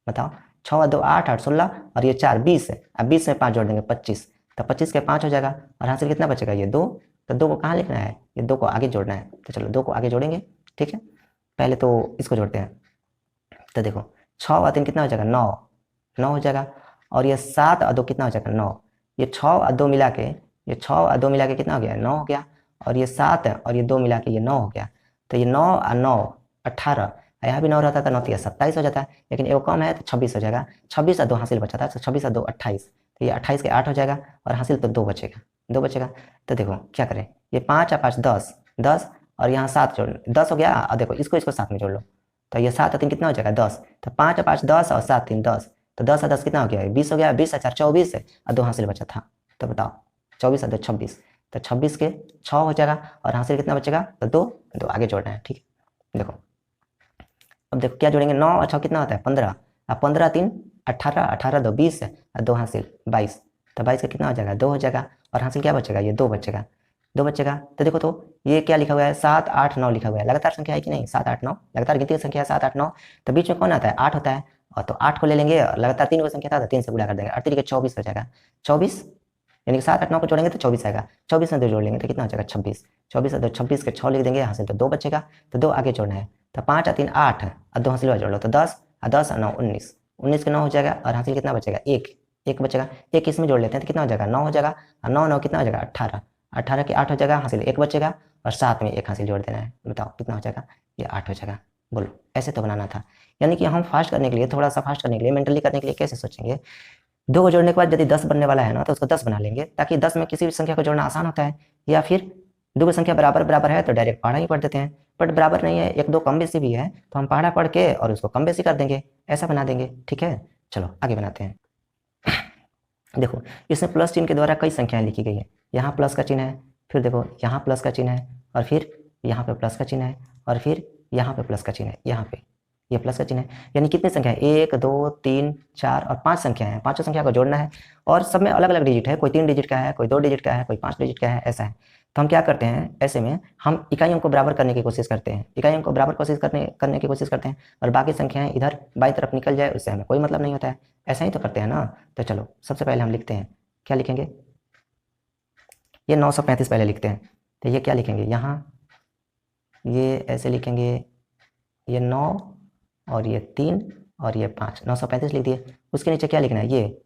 बताओ 6 और 2 8, 8 16 और ये 4 20 है। अब 20 में 5 जोड़ देंगे 25, तो 25 के 5 हो जाएगा और हासिल कितना बचेगा ये 2। तो 2 को कहाँ लिखना है, ये 2 को आगे जोड़ना है। तो चलो 2 को आगे जोड़ेंगे, ठीक है। पहले तो इसको जोड़ते हैं। तो देखो 6 और 3 कितना हो जाएगा 9, 9 हो जाएगा। और ये 7 और 2 कितना हो जाएगा 9। ये 6 और 2 मिला के, ये 6 और 2 मिला के कितना हो गया 9 हो गया। और ये 7 है और ये 2 मिला के ये 9 हो गया। तो ये 9 और 9 18, यहाँ भी 9 रहता था 9 तो 27 हो जाता है, लेकिन एगो कम है तो 26 हो जाएगा। 26 और 2 हासिल बचा था, तो 26 और 2 28, तो ये 28 के 8 हो जाएगा और हासिल तो 2 बचेगा, 2 बचेगा। तो देखो क्या करें, ये 5 और 5 10, 10 और यहाँ 7 जोड़ 10 हो गया। और देखो इसको साथ में जोड़ लो, तो ये 7 और 3 कितना हो जाएगा 10। तो 5 और 5 10 और 7 3 10, तो 10 और 10 कितना हो गया 20 हो गया। 20 और 4 24 है और 2 हासिल बचा था। तो बताओ 24 और 2 26, तो 26 के 6 हो जाएगा और हासिल कितना बचेगा तो 2, 2 आगे जोड़ना है, ठीक है। देखो अब देखो क्या जोड़ेंगे, 9 और 6 कितना होता है 15, अब 15 3 18, 18 2 20 है और 2 हासिल 22, तो 22 का कितना हो जाएगा 2 हो जाएगा और हासिल क्या बचेगा ये 2 बचेगा, 2 बचेगा। तो देखो तो ये क्या लिखा हुआ है 7 8 9 लिखा हुआ है, लगातार संख्या है कि नहीं 7 8 9, लगातार गिनती की संख्या है 7 8 9। तो बीच में कौन आता है 8 होता है, और तो 8 को ले लेंगे और लगातार 3 को संख्या था तो 3 से गुणा कर देंगे, 8 3 24 हो जाएगा 24, यानी कि 7 8 9 को जोड़ेंगे तो 24 आएगा। 24 में 2 जोड़ लेंगे तो कितना हो जाएगा 26, 24 और 2 26 के 6 लिख देंगे, हासिल तो 2 बचेगा। तो 2 आगे जोड़ना है, तो 5 और 3 8 और 2 हासिल जोड़ लो तो 10 और 10 और 9 19, 19 के 9 हो जाएगा और हासिल कितना बचेगा 1, 1 बचेगा। 1 इसमें जोड़ लेते हैं तो कितना हो जाएगा 9 हो जाएगा और 9 9 कितना हो जाएगा 18, 18 के 8 हो जाएगा, हासिल 1 बचेगा और साथ में 1 हासिल जोड़ देना है। बताओ कितना हो जाएगा ये 8 हो जाएगा। बोलो ऐसे तो बनाना था, यानी कि हम फास्ट करने के लिए, थोड़ा सा फास्ट करने के लिए, मेंटली करने के लिए कैसे सोचेंगे, 2 को जोड़ने के बाद यदि 10 बनने वाला है ना तो उसको 10 बना लेंगे, ताकि 10 में किसी भी संख्या को जोड़ना आसान होता है। या फिर 2 की संख्या बराबर बराबर है तो डायरेक्ट पहाड़ा ही पढ़ देते हैं, बट बराबर नहीं है, 1 2 कम बेसी भी है तो हम पहाड़ा पढ़ के और उसको कम बेसी कर देंगे, ऐसा बना देंगे, ठीक है। चलो आगे बनाते हैं। देखो इसमें प्लस चिन्ह के द्वारा कई संख्याएं लिखी गई है, यहाँ प्लस का चिन्ह है, फिर देखो यहाँ प्लस का चिन्ह है और फिर यहाँ पे प्लस का चिन्ह है और फिर यहाँ पे प्लस का चिन्ह है, यहाँ पे ये प्लस का चिन्ह है। यानी कितनी संख्या है 1 2 3 4 और 5 संख्या है, पांचों संख्या को जोड़ना है और सब में अलग अलग डिजिट है, कोई 3 डिजिट का है, कोई 2 डिजिट का है, कोई 5 डिजिट का है, ऐसा है। तो हम क्या करते हैं, ऐसे में हम इकाइयों को बराबर करने की कोशिश करते हैं, इकाइयों को बराबर करने की कोशिश करते हैं और बाकी संख्याएं इधर बाई तरफ निकल जाए उससे हमें कोई मतलब नहीं होता है, ऐसा ही तो करते हैं ना। तो चलो सबसे पहले हम लिखते हैं, क्या लिखेंगे, ये 935 पहले लिखते हैं। तो ये क्या लिखेंगे यहाँ, ये ऐसे लिखेंगे, ये 9 और ये 3 और ये 5, 935 लिख दिए। उसके नीचे क्या लिखना है, ये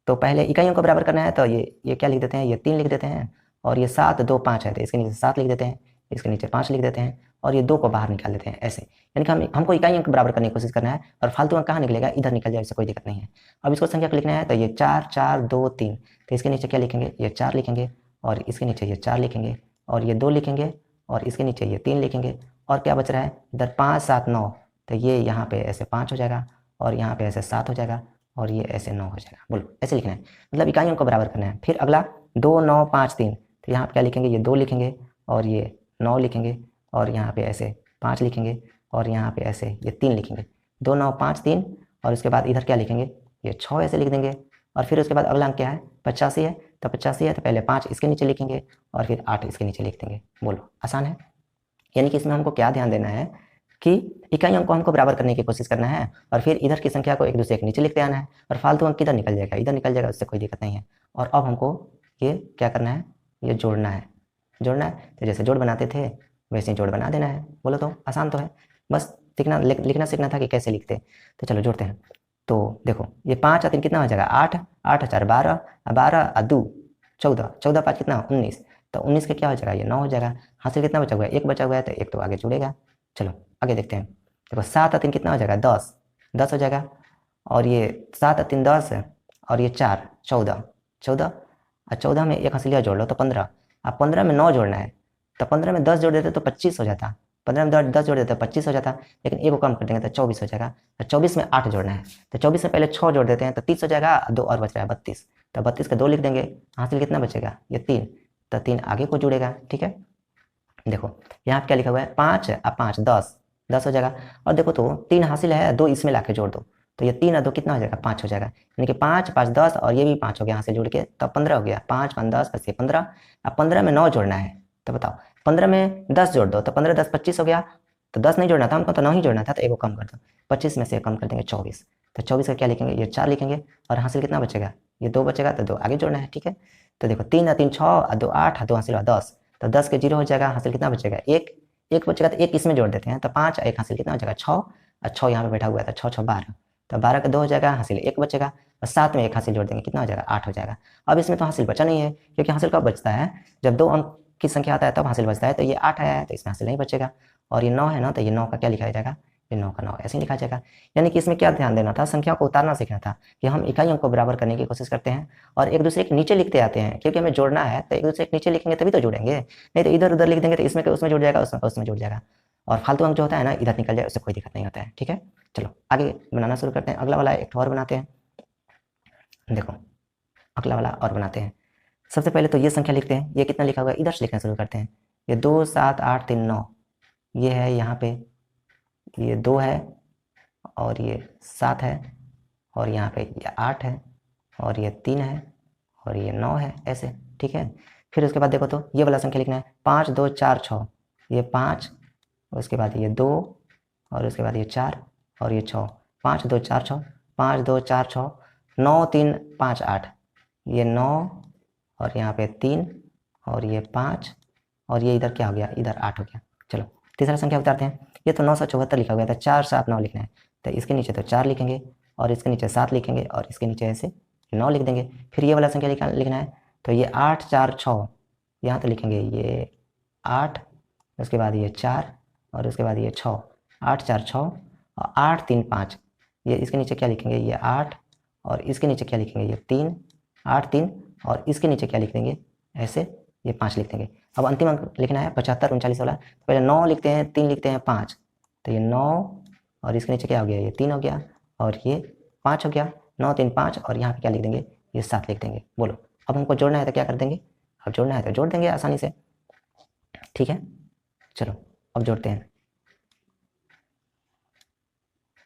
तो पहले इकाइयों को बराबर करना है तो ये क्या लिख देते हैं, ये 3 लिख देते हैं और ये 7 2 5 है तो इसके नीचे 7 लिख देते हैं, इसके नीचे 5 लिख देते हैं और ये 2 को बाहर निकाल देते हैं, ऐसे। यानी कि हमको इकाइयों को बराबर करने की कोशिश करना है और फालतू में कहाँ निकलेगा, इधर निकल जाए, इससे कोई दिक्कत नहीं है। अब इसको संख्या को लिखना है तो ये 4 4 2 3, तो इसके नीचे क्या लिखेंगे, ये 4 लिखेंगे और इसके नीचे ये 4 लिखेंगे और ये 2 लिखेंगे और इसके नीचे ये 3 लिखेंगे और क्या बच रहा है इधर 5 7 9, तो ये यहाँ पे ऐसे 5 हो जाएगा और यहाँ पे ऐसे 7 हो जाएगा और ये ऐसे 9 हो जाएगा। बोलो ऐसे लिखना है, मतलब इकाइयों को बराबर करना है। फिर अगला 2 9 5 3, तो यहाँ पे क्या लिखेंगे, ये 2 लिखेंगे और ये 9 लिखेंगे और यहाँ पे ऐसे 5 लिखेंगे और यहाँ पे ऐसे ये 3 लिखेंगे, 2 9 5 3 और उसके बाद इधर क्या लिखेंगे, ये 6 ऐसे लिख देंगे और फिर उसके बाद अगला अंक क्या है 85 है, तो 85 है तो पहले 5 इसके नीचे लिखेंगे और फिर 8 इसके नीचे लिख देंगे। बोलो आसान है। यानी कि इसमें हमको क्या ध्यान देना है कि इकाइयों को हमको बराबर करने की कोशिश करना है और फिर इधर की संख्या को एक दूसरे के नीचे लिखते आना है और फालतू अंक किधर निकल जाएगा, इधर निकल जाएगा, उससे कोई दिक्कत नहीं है। और अब हमको ये क्या करना है, ये जोड़ना है, जोड़ना है तो जैसे जोड़ बनाते थे वैसे ही जोड़ बना देना है। बोलो तो आसान तो है, बस लिखना सीखना था कि कैसे लिखते। तो चलो जोड़ते हैं। तो देखो ये 5 और 3 कितना हो जाएगा 8, 8 4 12, 12 और 2 14, 14 5 कितना 19, तो 19 के क्या हो जाएगा ये 9 हो जाएगा। हासिल कितना बचा हुआ है 1 बचा हुआ है तो 1 तो आगे जुड़ेगा। चलो आगे देखते हैं। देखो 7 और 3 कितना हो जाएगा 10, 10 हो जाएगा और ये 7 और 3 10 और ये 4 14, 14 और 14 में 1 हासिल जोड़ लो तो 15, अब 15 में 9 जोड़ना है तो 15 में 10 जोड़ देते तो 25 हो जाता, 15 में 10 जोड़ देते तो 25 हो जाता, लेकिन 1 को कम कर देंगे तो 24 हो जाएगा। तो 24 में 8 जोड़ना है तो 24 में पहले 6 जोड़ देते हैं तो 30 हो जाएगा, 2 और बच रहा है 32, तो 32 का 2 लिख देंगे, हासिल कितना बचेगा ये 3, तो 3 आगे को जुड़ेगा। ठीक है, देखो यहाँ पे क्या लिखा हुआ है 5 और 5 10, 10 हो जाएगा। और देखो तो 3 हासिल है, 2 इसमें लाके जोड़ दो तो ये 3 और 2 कितना हो जाएगा 5 हो जाएगा, यानी कि 5 5 10 और ये भी 5 हो गया हासिल जोड़ के, तब 15 हो गया, 5 5 10 बस ये 15। अब 15 में 9 जोड़ना है तो बताओ 15 में 10 जोड़ दो तो 15 10 25 हो गया तो 10 नहीं जोड़ना था हमको, तो 9 ही जोड़ना था, तो एगो कम कर दो। 25 में से कम कर देंगे 24, तो 24 का क्या लिखेंगे, ये 4 लिखेंगे, और हासिल कितना बचेगा, ये 2 बचेगा, तो 2 आगे जोड़ना है। ठीक है, तो देखो 3 और 3 6 और 2 8 और 2 हासिल 10, तो 10 के 0 हो जाएगा, हासिल कितना बचेगा, एक बचेगा, तो एक इसमें जोड़ देते हैं, तो 5 और 1 हासिल कितना हो जाएगा 6, और 6 यहाँ पे बैठा हुआ था, 6 6 12, तो 12 का 2 हो जाएगा, हासिल 1 बचेगा, और 7 में 1 हासिल जोड़ देंगे, कितना हो जाएगा 8 हो जाएगा। अब इसमें तो हासिल बचा नहीं है, क्योंकि हासिल कब बचता है, जब 2 अंक की संख्या आता है तब हासिल बचता है, तो ये 8 आया है तो इसमें हासिल नहीं बचेगा, और ये 9 है ना, तो ये 9 का क्या लिखा जाएगा, ये 9 का 9 ऐसे ही लिखा जाएगा। यानी कि इसमें क्या ध्यान देना था, संख्या को उतारना सीखना था, कि हम इकाइयों को बराबर करने की कोशिश करते हैं और एक दूसरे के नीचे लिखते आते हैं, क्योंकि हमें जोड़ना है, तो एक दूसरे के नीचे लिखेंगे तभी तो जोड़ेंगे, नहीं तो इधर उधर लिख देंगे तो इसमें का उसमें जुड़ जाएगा, उसमें का उसमें जुड़ जाएगा, और फालतू अंक जो होता है ना इधर निकल जाए, उससे कोई दिक्कत नहीं होता है। ठीक है, चलो आगे बनाना शुरू करते हैं। अगला वाला एक और बनाते हैं, देखो अगला वाला और बनाते हैं। सबसे पहले तो ये संख्या लिखते हैं, ये कितना लिखा हुआ है, इधर से लिखना शुरू करते हैं। ये 2 7 8 3 9, ये है यहाँ पे, ये 2 है, और ये 7 है, और यहाँ पे ये 8 है, और ये 3 है, और ये 9 है, ऐसे। ठीक है, फिर उसके बाद देखो तो ये वाला संख्या लिखना है, 5 2 4 6, ये 5, उसके बाद ये 2, और उसके बाद ये 4, और ये 6, 5 2 4 6, 5 2 4 6, 9 3 5 8, ये 9, और यहाँ पे 3, और ये 5, और ये इधर क्या हो गया, इधर 8 हो गया। चलो तीसरा संख्या उतारते हैं। ये तो 974 लिखा हुआ था, 4 7 9 लिखना है, तो इसके नीचे तो 4 लिखेंगे, और इसके नीचे 7 लिखेंगे, और इसके नीचे ऐसे 9 लिख देंगे। फिर ये वाला संख्या लिखना है, तो ये 8 4 6, यहाँ तो लिखेंगे ये 8, उसके बाद ये 4, और उसके बाद ये 6, 8 4 6, और 8 3 5, ये इसके नीचे क्या लिखेंगे, ये 8, और इसके नीचे क्या लिखेंगे, ये 3, 8 3, और इसके नीचे क्या लिख देंगे, ऐसे ये 5 लिख देंगे। अब अंतिम अंक लिखना है 75 39 वाला, तो पहले 9 लिखते हैं, 3 लिखते हैं, 5, तो ये 9, और इसके नीचे क्या हो गया, ये 3 हो गया, और ये 5 हो गया, 9 3 5, और यहाँ पे क्या लिख देंगे, ये 7 लिख देंगे। बोलो अब हमको जोड़ना है तो क्या कर देंगे, अब जोड़ना है तो जोड़ देंगे आसानी से। ठीक है, चलो अब जोड़ते हैं।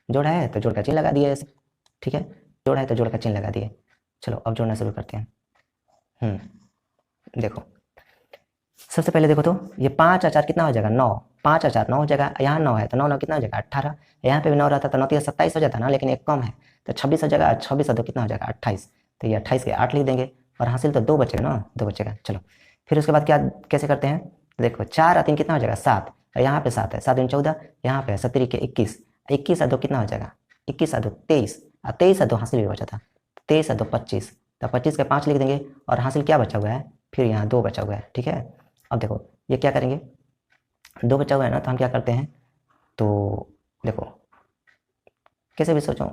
जोड़ा है तो जोड़ का चिन्ह लगा दिए ऐसे। ठीक है, जोड़ा है तो जोड़ का चिन्ह लगा दिए। चलो अब जोड़ना शुरू करते हैं। देखो सबसे पहले देखो तो ये 5 और 4 कितना हो जाएगा, 9, 5 और 4 9 हो जाएगा, यहाँ 9 है तो 9 9 कितना हो जाएगा 18, यहाँ पे भी 9 रहता तो 9 3 27 हो जाता ना, लेकिन एक कम है तो 26 हो जाएगा, 26 और 2 कितना हो जाएगा 28, तो ये 28 के 8 लिख देंगे, और हासिल तो 2 बचेगा ना, 2 बचेगा। चलो फिर उसके बाद क्या कैसे करते हैं, देखो 4 और 3 कितना हो जाएगा 7, और यहाँ पे 7 है, 7 3 14, यहाँ पे 7 के 21, 21 और 2 कितना हो जाएगा 21 और 2 23, और 23 और 2 हासिल भी बचा था, 23 और 2 25, तो 25 के 5 लिख देंगे, और हासिल क्या बचा हुआ है, फिर यहाँ 2 बचा हुआ है। ठीक है, अब देखो ये क्या करेंगे, 2 बचा हुआ है ना, तो हम क्या करते हैं, तो देखो कैसे भी सोचो,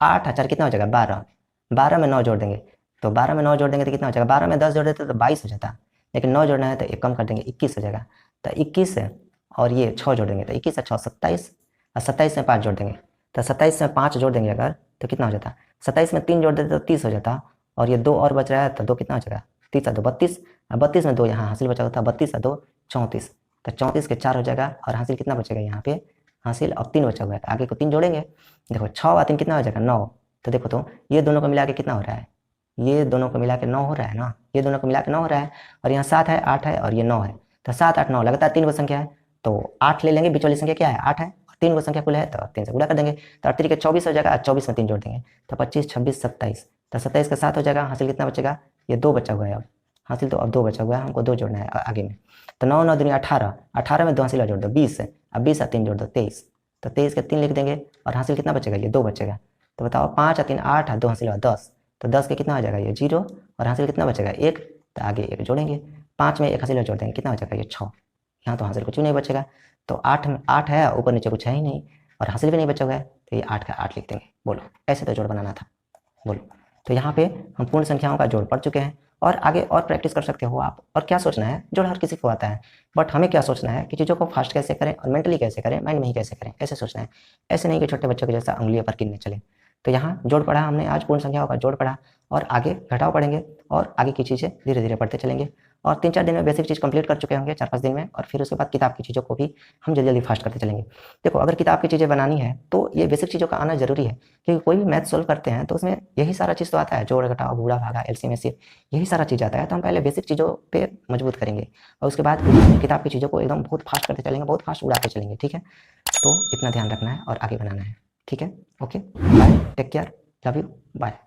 8 और 4 कितना हो जाएगा 12, 12 में 9 जोड़ देंगे, तो 12 में 9 जोड़ देंगे तो कितना हो जाएगा, 12 में 10 जोड़ देते तो 22 हो जाता, लेकिन 9 जोड़ना है तो एक कम कर देंगे 21 हो जाएगा, तो 21 है, और ये 6 जोड़ देंगे, तो 21 और 6 27, और 27 में 5 जोड़ देंगे, तो 27 में 5 जोड़ देंगे अगर तो कितना हो जाता, 27 में 3 जोड़ देते तो 30 हो जाता, और ये 2 और बच रहा है तो 2 कितना हो जाएगा 30 और 2 32, और 32 में 2 यहाँ हासिल बचा होता, 32 और 2 34, तो 34 के 4 हो जाएगा, और हासिल कितना बचेगा यहाँ पे, हासिल अब 3 बचा हुआ है, आगे को 3 जोड़ेंगे। देखो 6 और 3 कितना हो जाएगा 9, तो देखो तो ये दोनों को मिला के कितना हो रहा है, ये दोनों को मिला के 9 हो रहा है ना, ये दोनों को मिला के 9 हो रहा है, और यहाँ 7 है 8 है और ये 9 है, तो 7 8 9 लगातार 3 को संख्या है, तो 8 ले लेंगे, बीच वाली संख्या क्या है 8 है, 3 को संख्या कुल है तो 3 से गुणा कर देंगे, तो 8 के 24 हो जाएगा, 24 में 3 जोड़ देंगे तो 25 26 27, तो 27 का 7 हो जाएगा, हासिल कितना बचेगा, ये 2 बचा हुआ है, अब हासिल तो अब 2 बचा हुआ है, हमको 2 जोड़ना है आगे में, तो 9 9 दूनी 18, 18 में 2 हासिल जोड़ दो 20 है, अब 20 और 3 जोड़ दो 23, तो 23 के 3 लिख देंगे, और हासिल कितना बचेगा, ये 2 बचेगा, तो बताओ 5 और 3 8 और 2 हासिल 10, तो 10 के कितना हो जाएगा ये 0, और हासिल कितना बचेगा 1, तो आगे 1 जोड़ेंगे, 5 में 1 हासिल जोड़ देंगे, कितना हो जाएगा ये 6, यहाँ तो हासिल कुछ भी नहीं बचेगा, तो 8 है, ऊपर नीचे कुछ है ही नहीं, और हासिल भी नहीं बचा हुआ है, तो ये 8 का 8 लिख देंगे। बोलो ऐसे तो जोड़ बनाना था। बोलो, तो यहाँ पे हम पूर्ण संख्याओं का जोड़ पढ़ चुके हैं, और आगे और प्रैक्टिस कर सकते हो आप। और क्या सोचना है, जोड़ हर किसी को आता है, बट हमें क्या सोचना है कि चीज़ों को फास्ट कैसे करें और मेंटली कैसे करें, माइंड में ही कैसे करें, ऐसे सोचना है। ऐसे नहीं कि छोटे बच्चों के जैसा उंगलियों पर गिनने चले। तो यहाँ जोड़ पढ़ा हमने, आज पूर्ण संख्याओं का जोड़ पढ़ा, और आगे घटाव पढ़ेंगे, और आगे की चीज़ें धीरे धीरे पढ़ते चलेंगे। और 3-4 दिन में बेसिक चीज़ कंप्लीट कर चुके होंगे, 4-5 दिन में, और फिर उसके बाद किताब की चीज़ों को भी हम जल्दी जल्दी फास्ट करते चलेंगे। देखो, अगर किताब की चीज़ें बनानी है तो ये बेसिक चीज़ों का आना जरूरी है, क्योंकि कोई भी मैथ सोल्व करते हैं तो उसमें यही सारा चीज़ तो आता है, जोड़ घटाव गुणा भागा एलसीएम एचसीएफ, यही सारा चीज़ आता है। तो हम पहले बेसिक चीज़ों पे मजबूत करेंगे और उसके बाद किताब की चीज़ों को एकदम बहुत फास्ट करते चलेंगे, बहुत फास्ट उड़ाते चलेंगे, ठीक है। तो इतना ध्यान रखना है और आगे बनाना है, ठीक है। Okay, bye, take care, love you, bye.